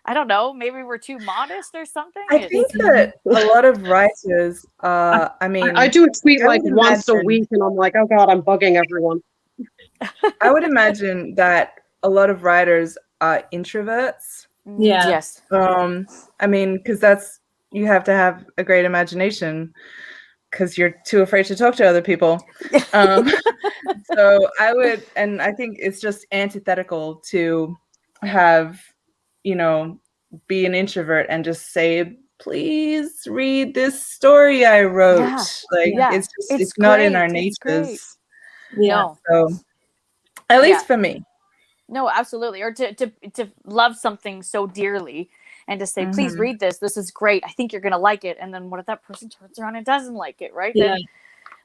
I don't know, maybe we're too modest or something. I think that a lot of writers, I do a tweet like once a week, and I'm like, oh God, I'm bugging everyone. I would imagine that a lot of writers are introverts. Yeah. Yes. Because you have to have a great imagination, because you're too afraid to talk to other people. So I think it's just antithetical to have, be an introvert and just say, please read this story I wrote. It's not in our natures. Yeah. So at least for me. No, absolutely. Or to love something so dearly and to say, please read this. This is great. I think you're going to like it. And then what if that person turns around and doesn't like it, right? Yeah. Then,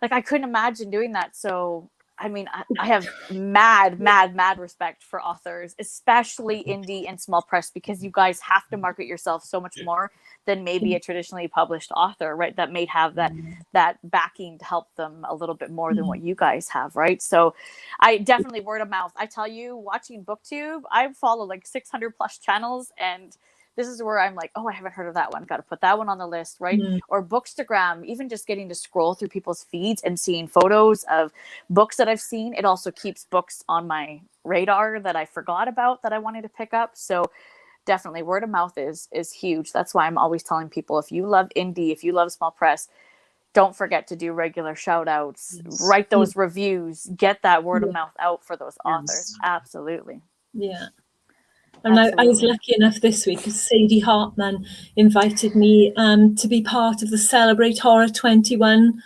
like, I couldn't imagine doing that. So I mean, I have mad respect for authors, especially indie and small press, because you guys have to market yourself so much more than maybe a traditionally published author, right? That may have that backing to help them a little bit more than what you guys have, right? So I definitely word of mouth. I tell you, watching BookTube, I follow like 600 plus channels, and this is where I'm like, oh, I haven't heard of that one. Got to put that one on the list, right? Or Bookstagram, even just getting to scroll through people's feeds and seeing photos of books that I've seen. It also keeps books on my radar that I forgot about that I wanted to pick up. So definitely word of mouth is huge. That's why I'm always telling people, if you love indie, if you love small press, don't forget to do regular shout outs, write those reviews, get that word of mouth out for those authors. Absolutely. Yeah. And I was lucky enough this week because Sadie Hartman invited me to be part of the Celebrate Horror 21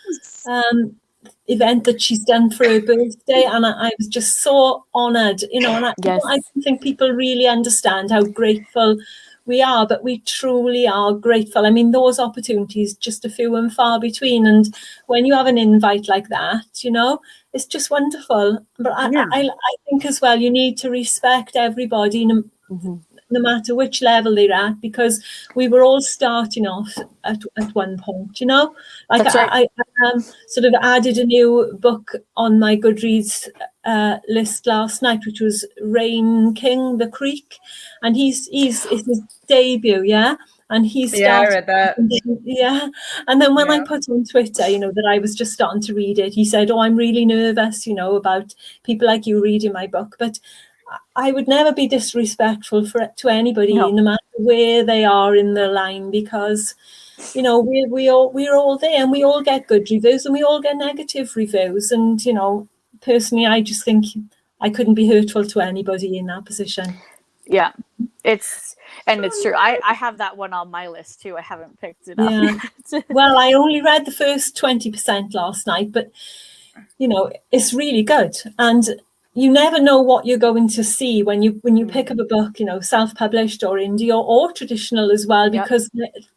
event that she's done for her birthday. And I was just so honoured, you know, and I don't think people really understand how grateful we are, but we truly are grateful. I mean, those opportunities just a few and far between. And when you have an invite like that, you know, it's just wonderful. But I think as well, you need to respect everybody, no matter which level they're at, because we were all starting off at one point, you know. Like I sort of added a new book on my Goodreads list last night, which was Rain King, The Creek, and it's his debut, and he started. Yeah, I read that. Yeah, and then when I put on Twitter, you know, that I was just starting to read it, he said, "Oh, I'm really nervous, you know, about people like you reading my book," but I would never be disrespectful to anybody, no matter where they are in the line, because, you know, we're all there, and we all get good reviews and we all get negative reviews. And, you know, personally, I just think I couldn't be hurtful to anybody in that position. Yeah, it's true. I have that one on my list too. I haven't picked it up yet. Well, I only read the first 20% last night, but, you know, it's really good. And you never know what you're going to see when you pick up a book, you know, self-published or indie or traditional as well, because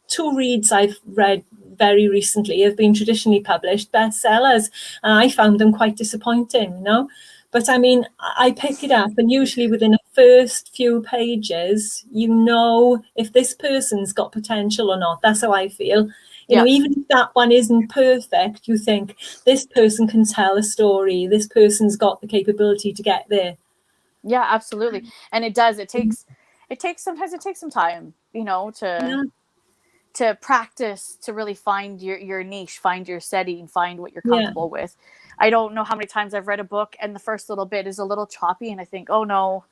two reads I've read very recently have been traditionally published bestsellers, and I found them quite disappointing, you know. But I mean, I pick it up, and usually within the first few pages, you know if this person's got potential or not. That's how I feel. You know, even if that one isn't perfect, you think this person can tell a story. This person's got the capability to get there. Yeah, absolutely. And it does. It takes some time, you know, to practice, to really find your niche, find your setting, find what you're comfortable with. I don't know how many times I've read a book and the first little bit is a little choppy and I think, oh no,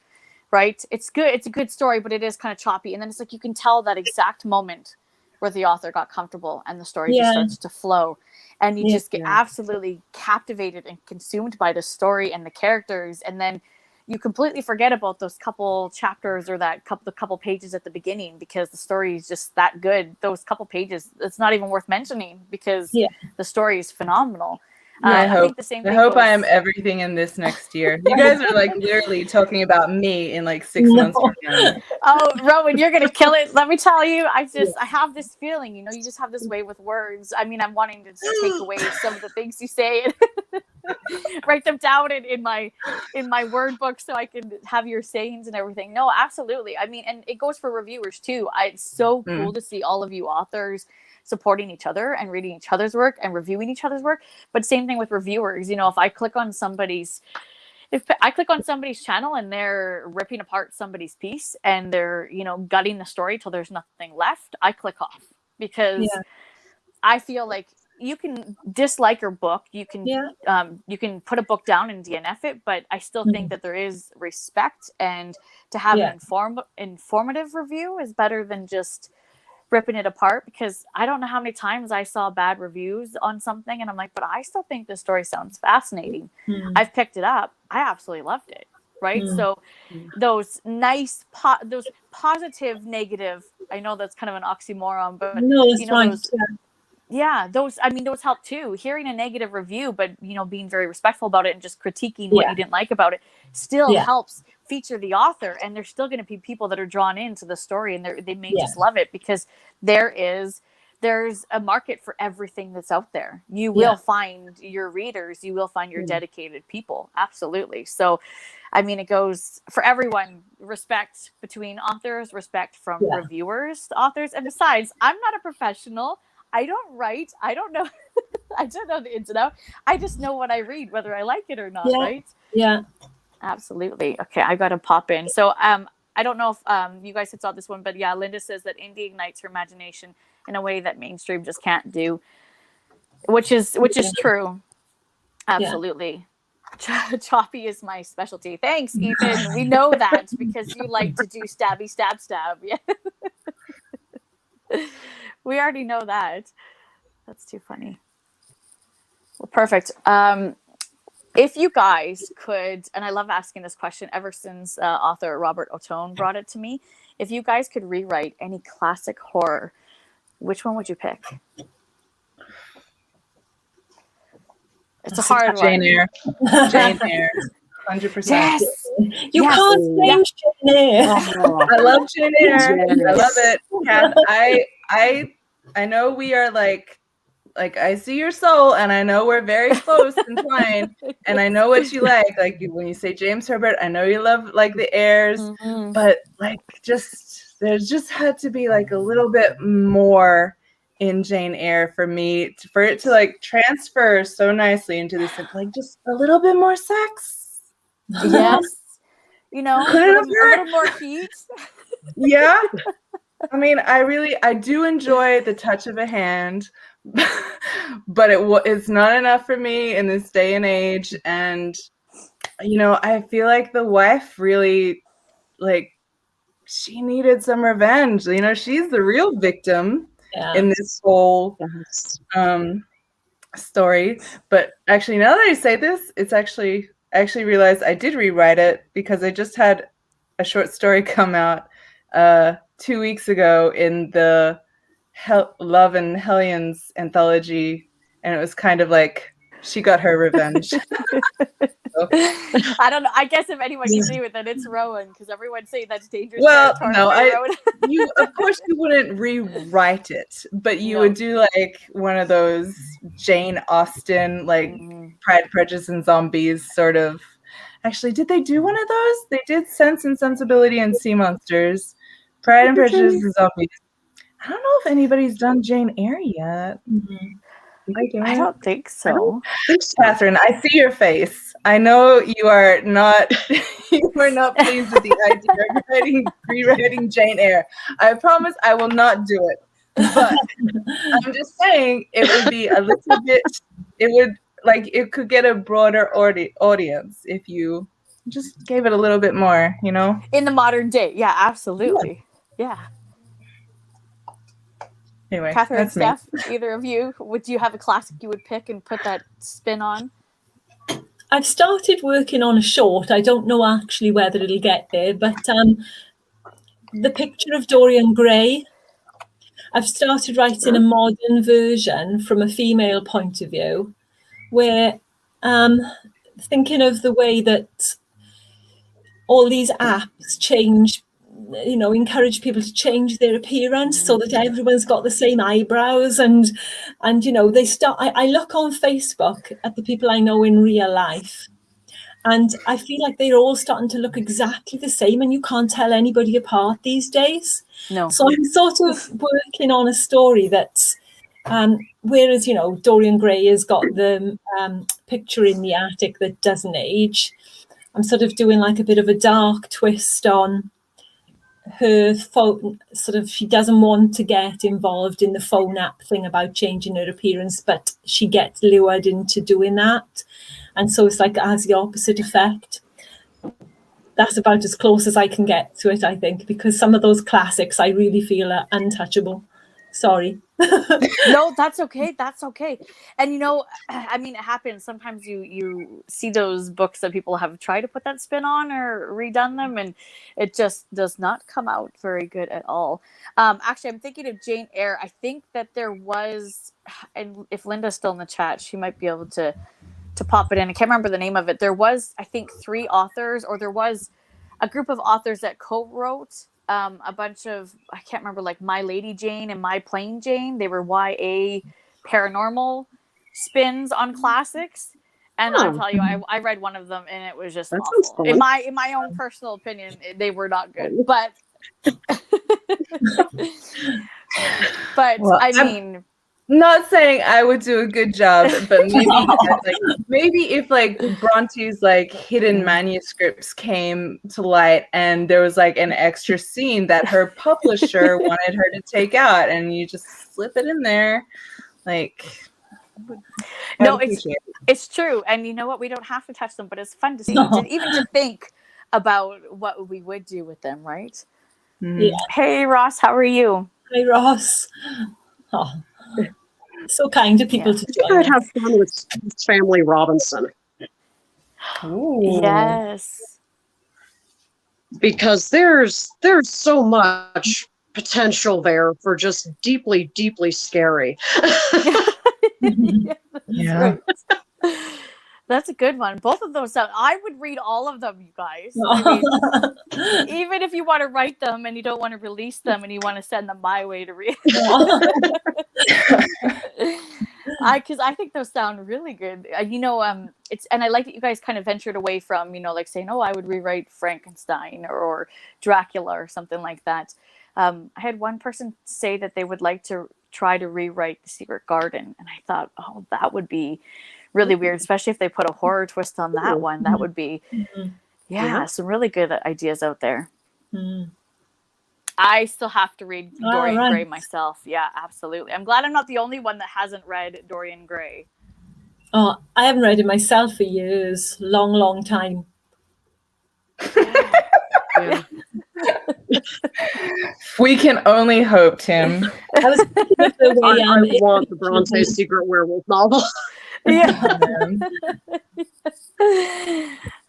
right? It's good. It's a good story, but it is kind of choppy. And then it's like, you can tell that exact moment where the author got comfortable and the story just starts to flow, and you just get absolutely captivated and consumed by the story and the characters, and then you completely forget about those couple chapters or the couple pages at the beginning, because the story is just that good. Those couple pages, it's not even worth mentioning because the story is phenomenal. I think the same thing I am everything in this next year. You guys are like literally talking about me in like 6 months from now. Oh, Rowan, you're gonna kill it. Let me tell you, I have this feeling, you know, you just have this way with words. I mean, I'm wanting to take away some of the things you say and write them down in my word book so I can have your sayings and everything. No, absolutely. I mean, and it goes for reviewers too. It's so cool to see all of you authors supporting each other and reading each other's work and reviewing each other's work. But same thing with reviewers. You know, if I click on somebody's channel and they're ripping apart somebody's piece and they're, you know, gutting the story till there's nothing left, I click off, because I feel like you can dislike your book, you can put a book down and DNF it, but I still think that there is respect, and to have an informative review is better than just ripping it apart, because I don't know how many times I saw bad reviews on something and I'm like, but I still think this story sounds fascinating. I've picked it up. I absolutely loved it. Right. So those nice, those positive, negative, I know that's kind of an oxymoron, but you know, those help too. Hearing a negative review, but, you know, being very respectful about it and just critiquing what you didn't like about it still helps feature the author, and there's still going to be people that are drawn into the story, and they may just love it because there's there's a market for everything that's out there. You will find your readers, you will find your dedicated people. Absolutely. So, I mean, it goes for everyone, respect between authors, respect from reviewers to authors. And besides, I'm not a professional. I don't write. I don't know. I don't know the ins and outs. I just know what I read, whether I like it or not, right? Yeah. Absolutely. Okay, I got to pop in. So, I don't know if you guys had saw this one, but yeah, Linda says that indie ignites her imagination in a way that mainstream just can't do, which is true. Absolutely. Choppy is my specialty. Thanks, Ethan. We know that because you like to do stabby stab. Yeah. We already know that. That's too funny. Well, perfect. If you guys could, and I love asking this question ever since author Robert Ottone brought it to me, if you guys could rewrite any classic horror, which one would you pick? It's a hard one. Jane Eyre. Jane Eyre. 100%. Yes. You can't change Jane Eyre. I love Jane Eyre. I love it. Kath, I know we are like I see your soul, and I know we're very close entwined, and I know what you like. Like when you say James Herbert, I know you love like the airs, but like there just had to be like a little bit more in Jane Eyre for me for it to like transfer so nicely into this, like just a little bit more sex. Yes, you know, a little more heat. Yeah. I mean, I do enjoy the touch of a hand, but it's not enough for me in this day and age. And, you know, I feel like the wife really, like, she needed some revenge. You know, she's the real victim in this whole story. But actually, now that I say this, I actually realized I did rewrite it because I just had a short story come out 2 weeks ago in the Love and Hellions anthology, and it was kind of like she got her revenge. So. I don't know. I guess if anyone can do it, then it's Rowan, because everyone's saying that's dangerous. Well, no, of course you wouldn't rewrite it, but you would do like one of those Jane Austen, like Pride, Prejudice, and Zombies sort of. Actually, did they do one of those? They did Sense and Sensibility and Sea Monsters. Pride and Prejudice and Zombies. I don't know if anybody's done Jane Eyre yet. I don't think so. Catherine, I see your face. I know you are not pleased with the idea of rewriting Jane Eyre. I promise I will not do it. But I'm just saying it would be a little bit, it could get a broader audience if you just gave it a little bit more, you know? In the modern day. Yeah, absolutely. Yeah. Anyway, Catherine, Steph, either of you, would you have a classic you would pick and put that spin on? I've started working on a short. I don't know actually whether it'll get there, but the picture of Dorian Gray. I've started writing a modern version from a female point of view, where thinking of the way that all these apps change, you know, encourage people to change their appearance so that everyone's got the same eyebrows and you know, I look on Facebook at the people I know in real life, and I feel like they're all starting to look exactly the same, and you can't tell anybody apart these days. No. So I'm sort of working on a story that's whereas, you know, Dorian Gray has got the picture in the attic that doesn't age, I'm sort of doing like a bit of a dark twist on her phone. Sort of, she doesn't want to get involved in the phone app thing about changing her appearance, but she gets lured into doing that, and so it's like it has the opposite effect. That's about as close as I can get to it, I think, because some of those classics I really feel are untouchable. Sorry. No, that's okay. That's okay. And, you know, I mean, it happens. Sometimes you see those books that people have tried to put that spin on or redone them, and it just does not come out very good at all. Actually, I'm thinking of Jane Eyre. I think that there was, and if Linda's still in the chat, she might be able to pop it in. I can't remember the name of it. There was, I think, 3 authors, or there was a group of authors that co-wrote a bunch of, I can't remember, like My Lady Jane and My Plain Jane. They were YA paranormal spins on classics. And I'll tell you, I read one of them and it was just awful. In my own personal opinion, they were not good. But Well, I mean, not saying I would do a good job, but maybe if like Bronte's like hidden manuscripts came to light and there was like an extra scene that her publisher wanted her to take out, and you just slip it in there, like. No, it's true, and you know what? We don't have to touch them, but it's fun to see, even to think about what we would do with them, right? Yeah. Hey, Ross, how are you? Hi, Ross. Oh, so kind of people to join. I'd have fun with Family Robinson. Ooh. Yes, because there's so much potential there for just deeply, deeply scary. Yeah. That's a good one. Both of those I would read all of them, you guys. I mean, even if you want to write them and you don't want to release them and you want to send them my way to read. Because I think those sound really good. It's, and I like that you guys kind of ventured away from, like saying, oh, I would rewrite Frankenstein or Dracula or something like that. I had one person say that they would like to try to rewrite The Secret Garden, and I thought, oh, that would be really weird, especially if they put a horror twist on that one. That would be, some really good ideas out there. I still have to read Dorian Gray myself. Yeah, absolutely. I'm glad I'm not the only one that hasn't read Dorian Gray. Oh, I haven't read it myself for years. Long time. Yeah. We can only hope, Tim. I was thinking of the way I want the Bronte Secret Werewolf novel. Yeah.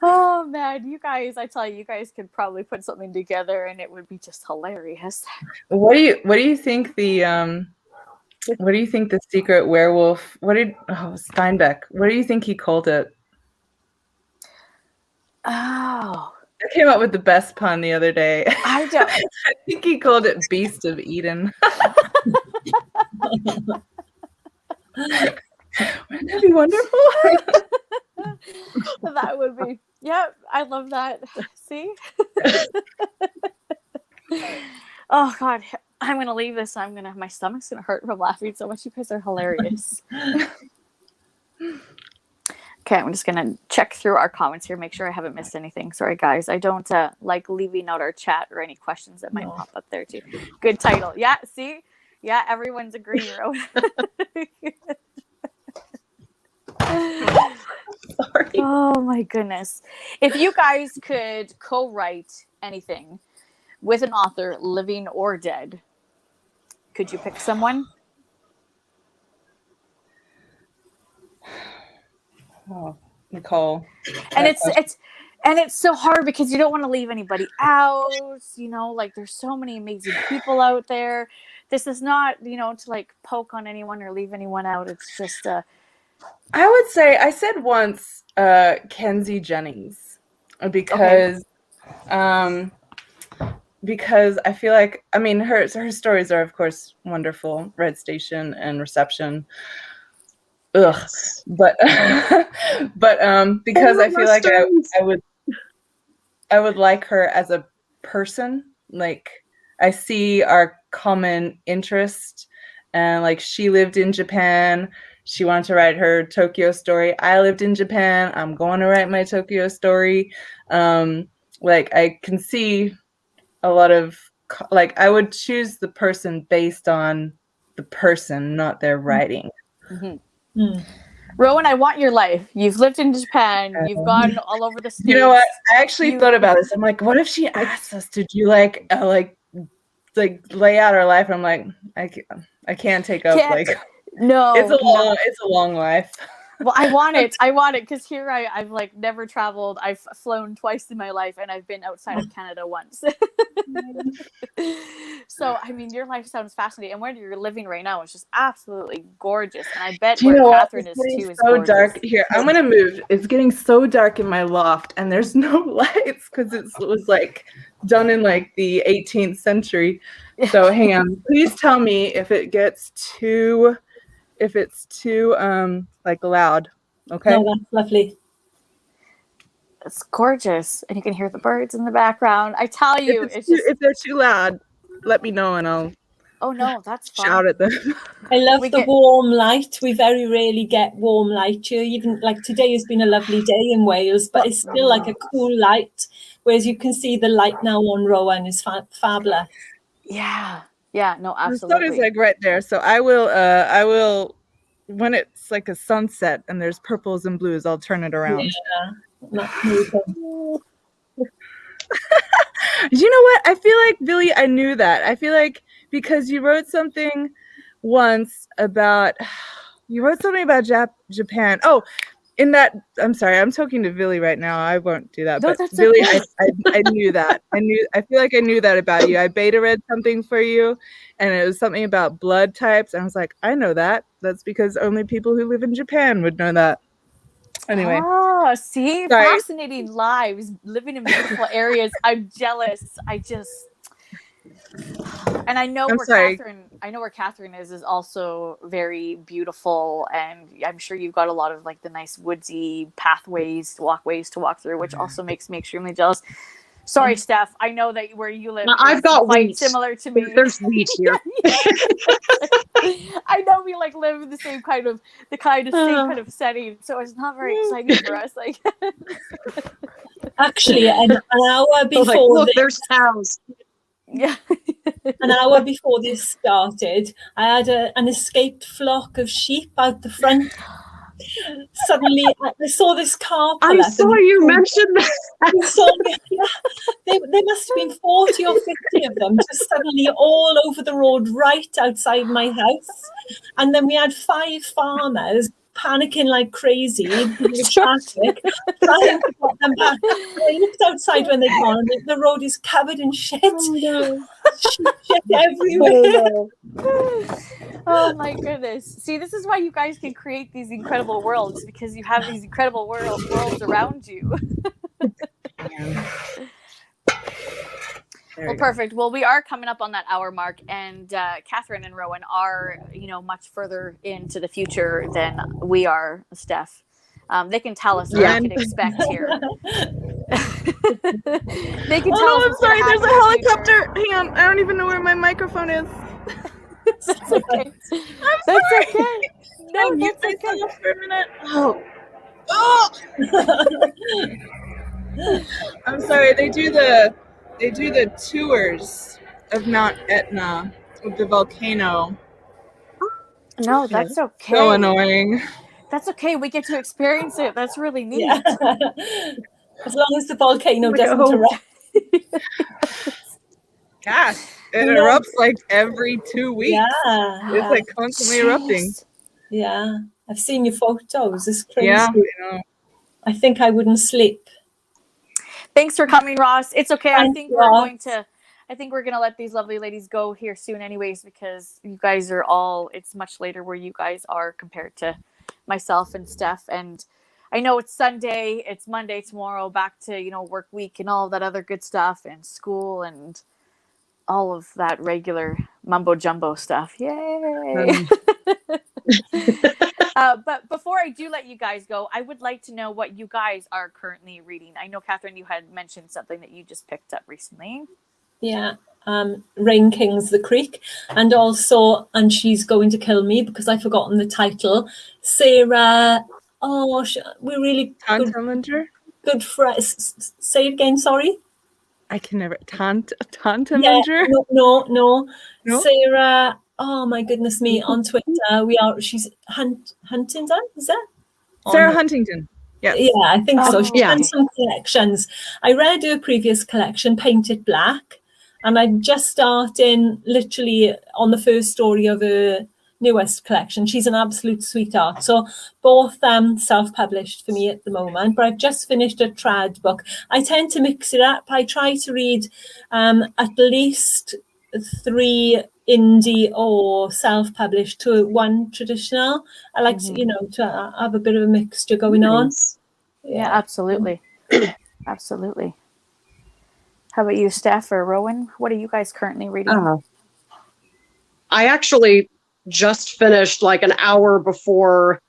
Oh man, you guys! I tell you, you guys could probably put something together, and it would be just hilarious. What do you think the Secret Werewolf? Steinbeck? What do you think he called it? Oh. I came up with the best pun the other day. I don't. I think he called it Beast of Eden. Wouldn't that be wonderful? That would be. Yeah, I love that. See? Oh God, I'm gonna leave this. My stomach's gonna hurt from laughing so much. You guys are hilarious. Okay, I'm just going to check through our comments here, make sure I haven't missed anything. Sorry, guys. I don't like leaving out our chat or any questions that might pop up there, too. Good title. Yeah, see? Yeah, everyone's agreeing. Sorry. Oh, my goodness. If you guys could co-write anything with an author, living or dead, could you pick someone? Oh, Nicole. And it's so hard because you don't want to leave anybody out, like there's so many amazing people out there. This is not, to like poke on anyone or leave anyone out. It's just I would say I said once Kenzie Jennings because I feel like, I mean, her stories are of course wonderful, Red Station and Reception. Ugh, but because I feel like I would like her as a person. Like I see our common interest, and like she lived in Japan. She wanted to write her Tokyo story. I lived in Japan. I'm going to write my Tokyo story. Like I can see a lot of like I would choose the person based on the person, not their writing. Mm-hmm. Rowan, I want your life. You've lived in Japan. You've gone all over the States. You know what? I actually thought about this. I'm like, what if she asked us to do like lay out our life? I'm like, I can't take up no. It's a long life. Well, I want it because here I've like never traveled. I've flown twice in my life, and I've been outside of Canada once. So, I mean, your life sounds fascinating, and where you're living right now is just absolutely gorgeous. And I bet where Catherine is too is so gorgeous. Dark here. I'm gonna move. It's getting so dark in my loft, and there's no lights because it was like done in like the 18th century. So hang on. Please tell me if it's too like loud. Okay. No, that's lovely. It's gorgeous, and you can hear the birds in the background. I tell you, If they're too loud, let me know and I'll Oh no, that's fine. shout at them. I love the warm light. We very rarely get warm light here. Even like today has been a lovely day in Wales, but it's still like a cool light. Whereas you can see the light now on Rowan is fabulous. Yeah, no, The absolutely. sun is like right there, so I will when it's like a sunset and there's purples and blues, I'll turn it around. Yeah. You know what? I feel like, Billy, I knew that. I feel like because you wrote something once about Japan. Oh, in that, I'm sorry, I'm talking to Billy right now. I won't do that. No, but that's Billy, okay. I knew that. I feel like I knew that about you. I beta read something for you, and it was something about blood types. And I was like, I know that. That's because only people who live in Japan would know that. Anyway. Oh, see, Sorry. fascinating lives, living in beautiful areas. I'm jealous. And I know where Catherine is also very beautiful, and I'm sure you've got a lot of like the nice woodsy pathways, walkways to walk through, which also makes me extremely jealous. Sorry, Steph. I know that where you live I've got quite wheat. similar to me. There's wheat here. I know we like live in the same kind of setting, so it's not very exciting for us. Like, Actually, an hour before look, there's cows. Yeah. An hour before this started, I had an escaped flock of sheep out the front. Suddenly, I saw this car pull I up. saw you mention that. There must have been 40 or 50 of them just suddenly all over the road right outside my house. And then we had 5 farmers panicking like crazy because of traffic, trying to get them back. I looked outside when they gone, and the road is covered in shit. Oh, no. Shit everywhere. Oh my goodness. See, this is why you guys can create these incredible worlds, because you have these incredible worlds around you. Well, perfect. Well, we are coming up on that hour mark, and Catherine and Rowan are, much further into the future than we are, Steph. They can tell us what we can expect here. They can tell us. I'm sorry. There's a helicopter. Hang on. I don't even know where my microphone is. That's okay. That's okay. No, that's okay. For a minute. Oh. I'm sorry. They do the tours of Mount Etna with the volcano. No, that's okay. So annoying. That's okay. We get to experience it. That's really neat. Yeah. As long as the volcano doesn't erupt. Gosh, it erupts like every 2 weeks. Yeah. It's like constantly erupting. Yeah. I've seen your photos. It's crazy. Yeah. I think I wouldn't sleep. Thanks for coming, Ross. It's okay. Thanks, I think we're gonna let these lovely ladies go here soon anyways, because you guys are it's much later where you guys are compared to myself and Steph. And I know it's Sunday, it's Monday tomorrow, back to, work week and all that other good stuff, and school and all of that regular mumbo jumbo stuff. Yay. But before I do let you guys go, I would like to know what you guys are currently reading. I know, Catherine, you had mentioned something that you just picked up recently. Yeah. Rain King's The Creek, and also And She's Going to Kill Me, because I've forgotten the title. Sarah, we're really good friends. Say it again, sorry. I can never. Tantaminger? No. Sarah, oh my goodness me, on Twitter, she's Huntington, is that? Sarah Huntington. Yes. Yeah, I think so. She's yeah. done some collections. I read her previous collection, Painted Black, and I'm just starting literally on the first story of her newest collection. She's an absolute sweetheart. So both self-published for me at the moment, but I've just finished a trad book. I tend to mix it up. I try to read at least 3 indie or self-published to 1 traditional. I like to have a bit of a mixture going on. Yeah, absolutely. Absolutely. How about you, Steph or Rowan? What are you guys currently reading? I actually just finished like an hour before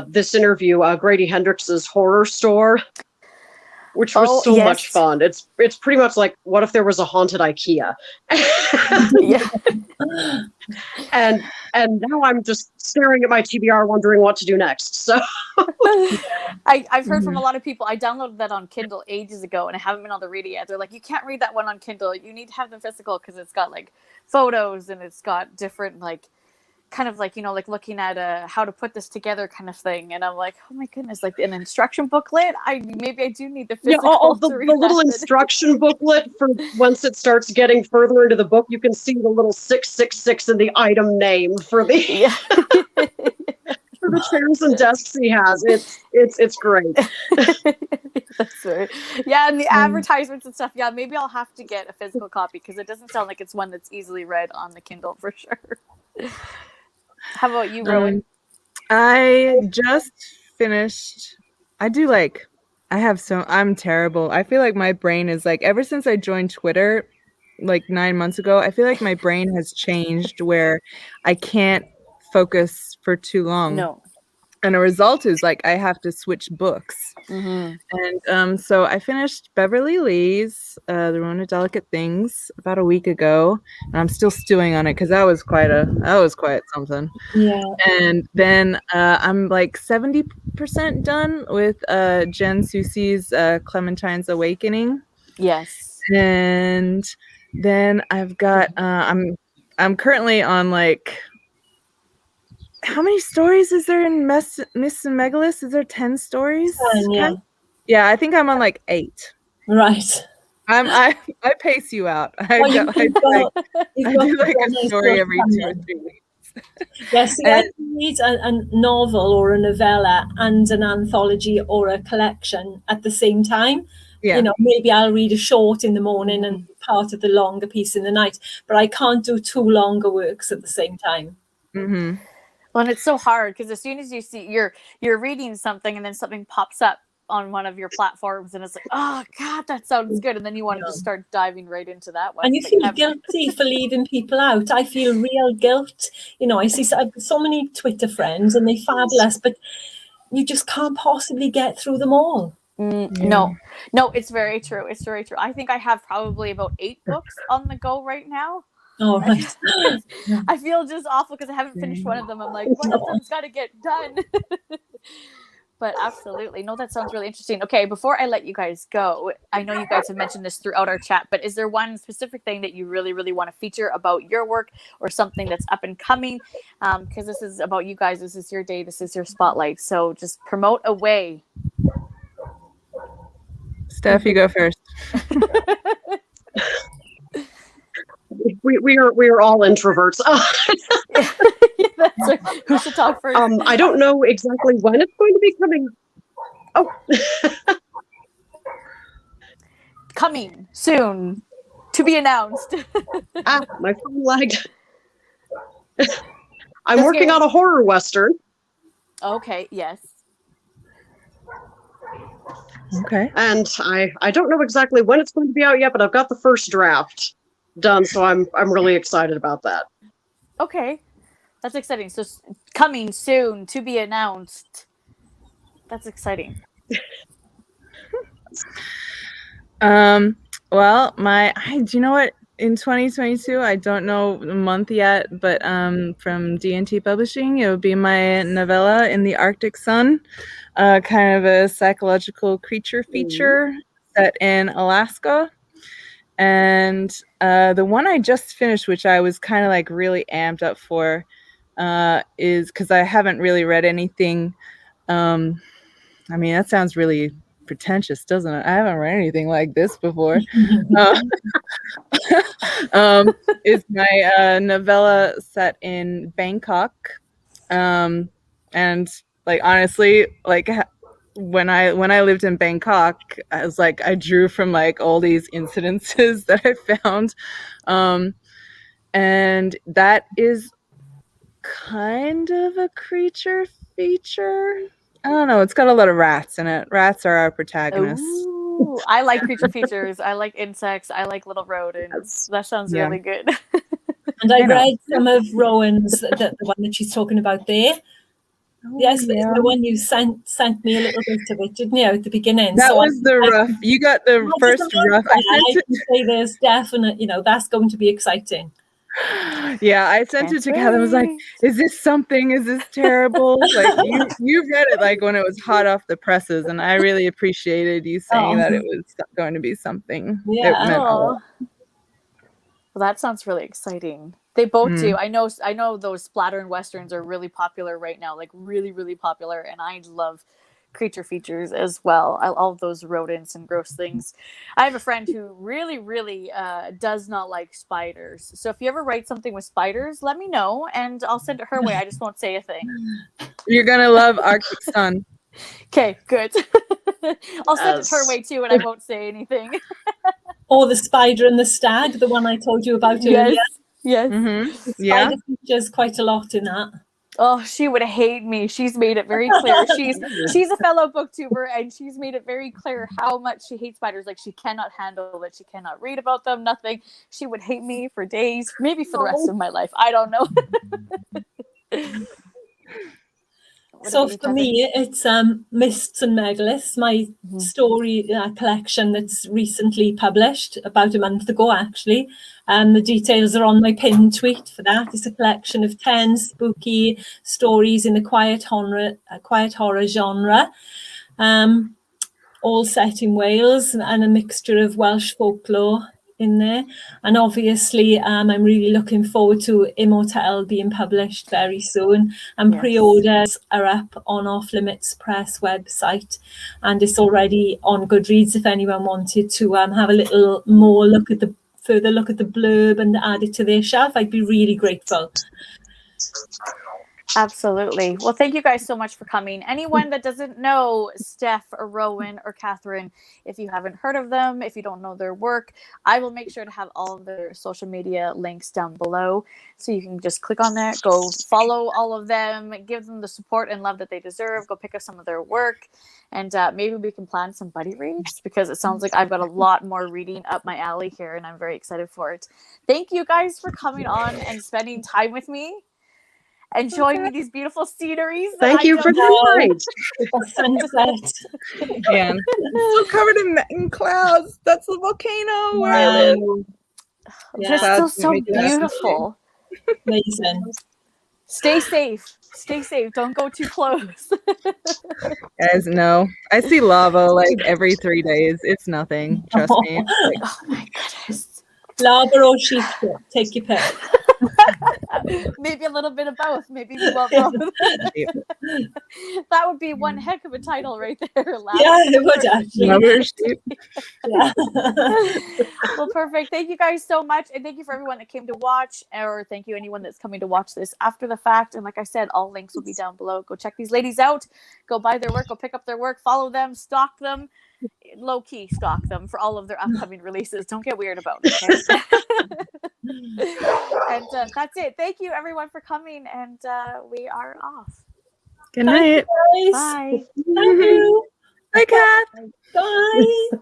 this interview, Grady Hendrix's Horror Store, which was so much fun. It's pretty much like, what if there was a haunted IKEA? Yeah. And now I'm just staring at my TBR wondering what to do next. So I've heard from a lot of people. I downloaded that on Kindle ages ago and I haven't been able to read it yet. They're like, you can't read that one on Kindle. You need to have the physical because it's got like photos and it's got different like kind of like, you know, like looking at how to put this together kind of thing. And I'm like, oh my goodness, like an instruction booklet. Maybe I do need the physical. The little instruction booklet for once it starts getting further into the book, you can see the little 666 in the item name for the for the chairs and desks he has. It's great. That's right. Yeah, and the advertisements and stuff. Yeah, maybe I'll have to get a physical copy because it doesn't sound like it's one that's easily read on the Kindle for sure. How about you, Rowan? I just finished. I'm terrible. I feel like my brain is like, ever since I joined Twitter like 9 months ago, I feel like my brain has changed where I can't focus for too long. No. And a result is like I have to switch books. And so I finished Beverly Lee's The Ruin of Delicate Things about a week ago, and I'm still stewing on it because that was quite something. Yeah. And then I'm like 70% done with Jen Susie's Clementine's Awakening. Yes. And then I've got I'm currently on like, how many stories is there in Miss and Megaliths? Is there 10 stories? 10, yeah. Yeah, I think I'm on like 8. Right. I pace you out. I do like a story every 2 or 3 weeks. Yes, I read a novel or a novella and an anthology or a collection at the same time. Yeah. You know, maybe I'll read a short in the morning and part of the longer piece in the night, but I can't do 2 longer works at the same time. Mm-hmm. Well, and it's so hard because as soon as you see you're reading something and then something pops up on one of your platforms and it's like, oh God, that sounds good. And then you want to just start diving right into that one. And you feel guilty for leaving people out. I feel real guilt. You know, I've so many Twitter friends and they're fabulous, but you just can't possibly get through them all. No, it's very true. It's very true. I think I have probably about 8 books on the go right now. Oh, right. I feel just awful because I haven't finished one of them. I'm like, one of them's got to get done. But absolutely. No, that sounds really interesting. Okay, before I let you guys go, I know you guys have mentioned this throughout our chat, but is there one specific thing that you really, really want to feature about your work or something that's up and coming? Because this is about you guys. This is your day. This is your spotlight. So just promote away. Steph, you go first. We are all introverts. That's right. Who should talk first? I don't know exactly when it's going to be coming. Oh, coming soon, to be announced. My phone lagged. I'm working on a horror western. Okay. Yes. Okay. And I don't know exactly when it's going to be out yet, but I've got the first draft done, so I'm really excited about that. Okay, that's exciting. So coming soon, to be announced. That's exciting. Well, do you know what? In 2022, I don't know the month yet, but from D&T Publishing, it would be my novella In the Arctic Sun, kind of a psychological creature feature set in Alaska. And the one I just finished, which I was kind of like really amped up for, is because I haven't really read anything. I mean, that sounds really pretentious, doesn't it? I haven't read anything like this before. It's my novella set in Bangkok. And like, honestly, like when I lived in Bangkok, I was like, I drew from like all these incidences that I found. And that is kind of a creature feature. I don't know. It's got a lot of rats in it. Rats are our protagonists. Ooh. Ooh, I like creature features. I like insects. I like little rodents. That sounds Yeah. really good. And I You know. read some of Rowan's, the one that she's talking about there. Yes, yeah. the one you sent me a little bit of it, didn't you, at the beginning? That So was the rough. You got the I first just remember rough. I that. I sent can say there's definite, that's going to be exciting. Yeah, I sent it to Kathy. I was like, "Is this something? Is this terrible?" Like you read it like when it was hot off the presses, and I really appreciated you saying that it was going to be something. Yeah. It meant a lot. Well, that sounds really exciting. They both Mm. do. I know those splatter and westerns are really popular right now, like really, really popular. And I love creature features as well. All of those rodents and gross things. I have a friend who really, really does not like spiders. So if you ever write something with spiders, let me know and I'll send it her way. I just won't say a thing. You're gonna love Arctic Sun. Okay, good. I'll send it her way too, and I won't say anything. Or the spider and the stag, the one I told you about earlier. Yes. Mm-hmm. The Yeah. spider features quite a lot in that. Oh, she would hate me. She's made it very clear. She's a fellow booktuber, and she's made it very clear how much she hates spiders. Like, she cannot handle it. She cannot read about them. Nothing. She would hate me for days, maybe for the rest of my life. I don't know. So for me, it's Mists and Megaliths, my story collection that's recently published about a month ago, actually. The details are on my pinned tweet for that. It's a collection of 10 spooky stories in the quiet horror genre, all set in Wales, and a mixture of Welsh folklore in there. And obviously, I'm really looking forward to Immortelle being published very soon. And pre-orders are up on Off Limits Press website, and it's already on Goodreads if anyone wanted to have a little more further look at the blurb and add it to their shelf. I'd be really grateful. Absolutely. Well, thank you guys so much for coming. Anyone that doesn't know Steph or Rowan or Catherine, if you haven't heard of them, if you don't know their work, I will make sure to have all of their social media links down below. So you can just click on that, go follow all of them, give them the support and love that they deserve, go pick up some of their work. And maybe we can plan some buddy reads, because it sounds like I've got a lot more reading up my alley here and I'm very excited for it. Thank you guys for coming on and spending time with me and showing me these beautiful sceneries. Thank you for the invite. Yeah, still covered in clouds. That's the volcano where I live. They're still so beautiful. Amazing. Stay safe. Stay safe. Don't go too close. Guys, no. I see lava like every 3 days. It's nothing. Trust me. Like, oh my goodness. Lava or sheep, take your pick. Maybe a little bit of both. Maybe we love both. That would be one heck of a title right there. Yeah, it would actually. Lava or sheep. Yeah. Well, perfect. Thank you guys so much. And thank you for everyone that came to watch, or thank you anyone that's coming to watch this after the fact. And like I said, all links will be down below. Go check these ladies out. Go buy their work. Go pick up their work. Follow them. Stalk them. Low-key stalk them for all of their upcoming releases. Don't get weird about it, okay? And that's it. Thank you everyone for coming, and we are off. Good night. Bye. Bye. Thank you. Bye, Kat. Bye.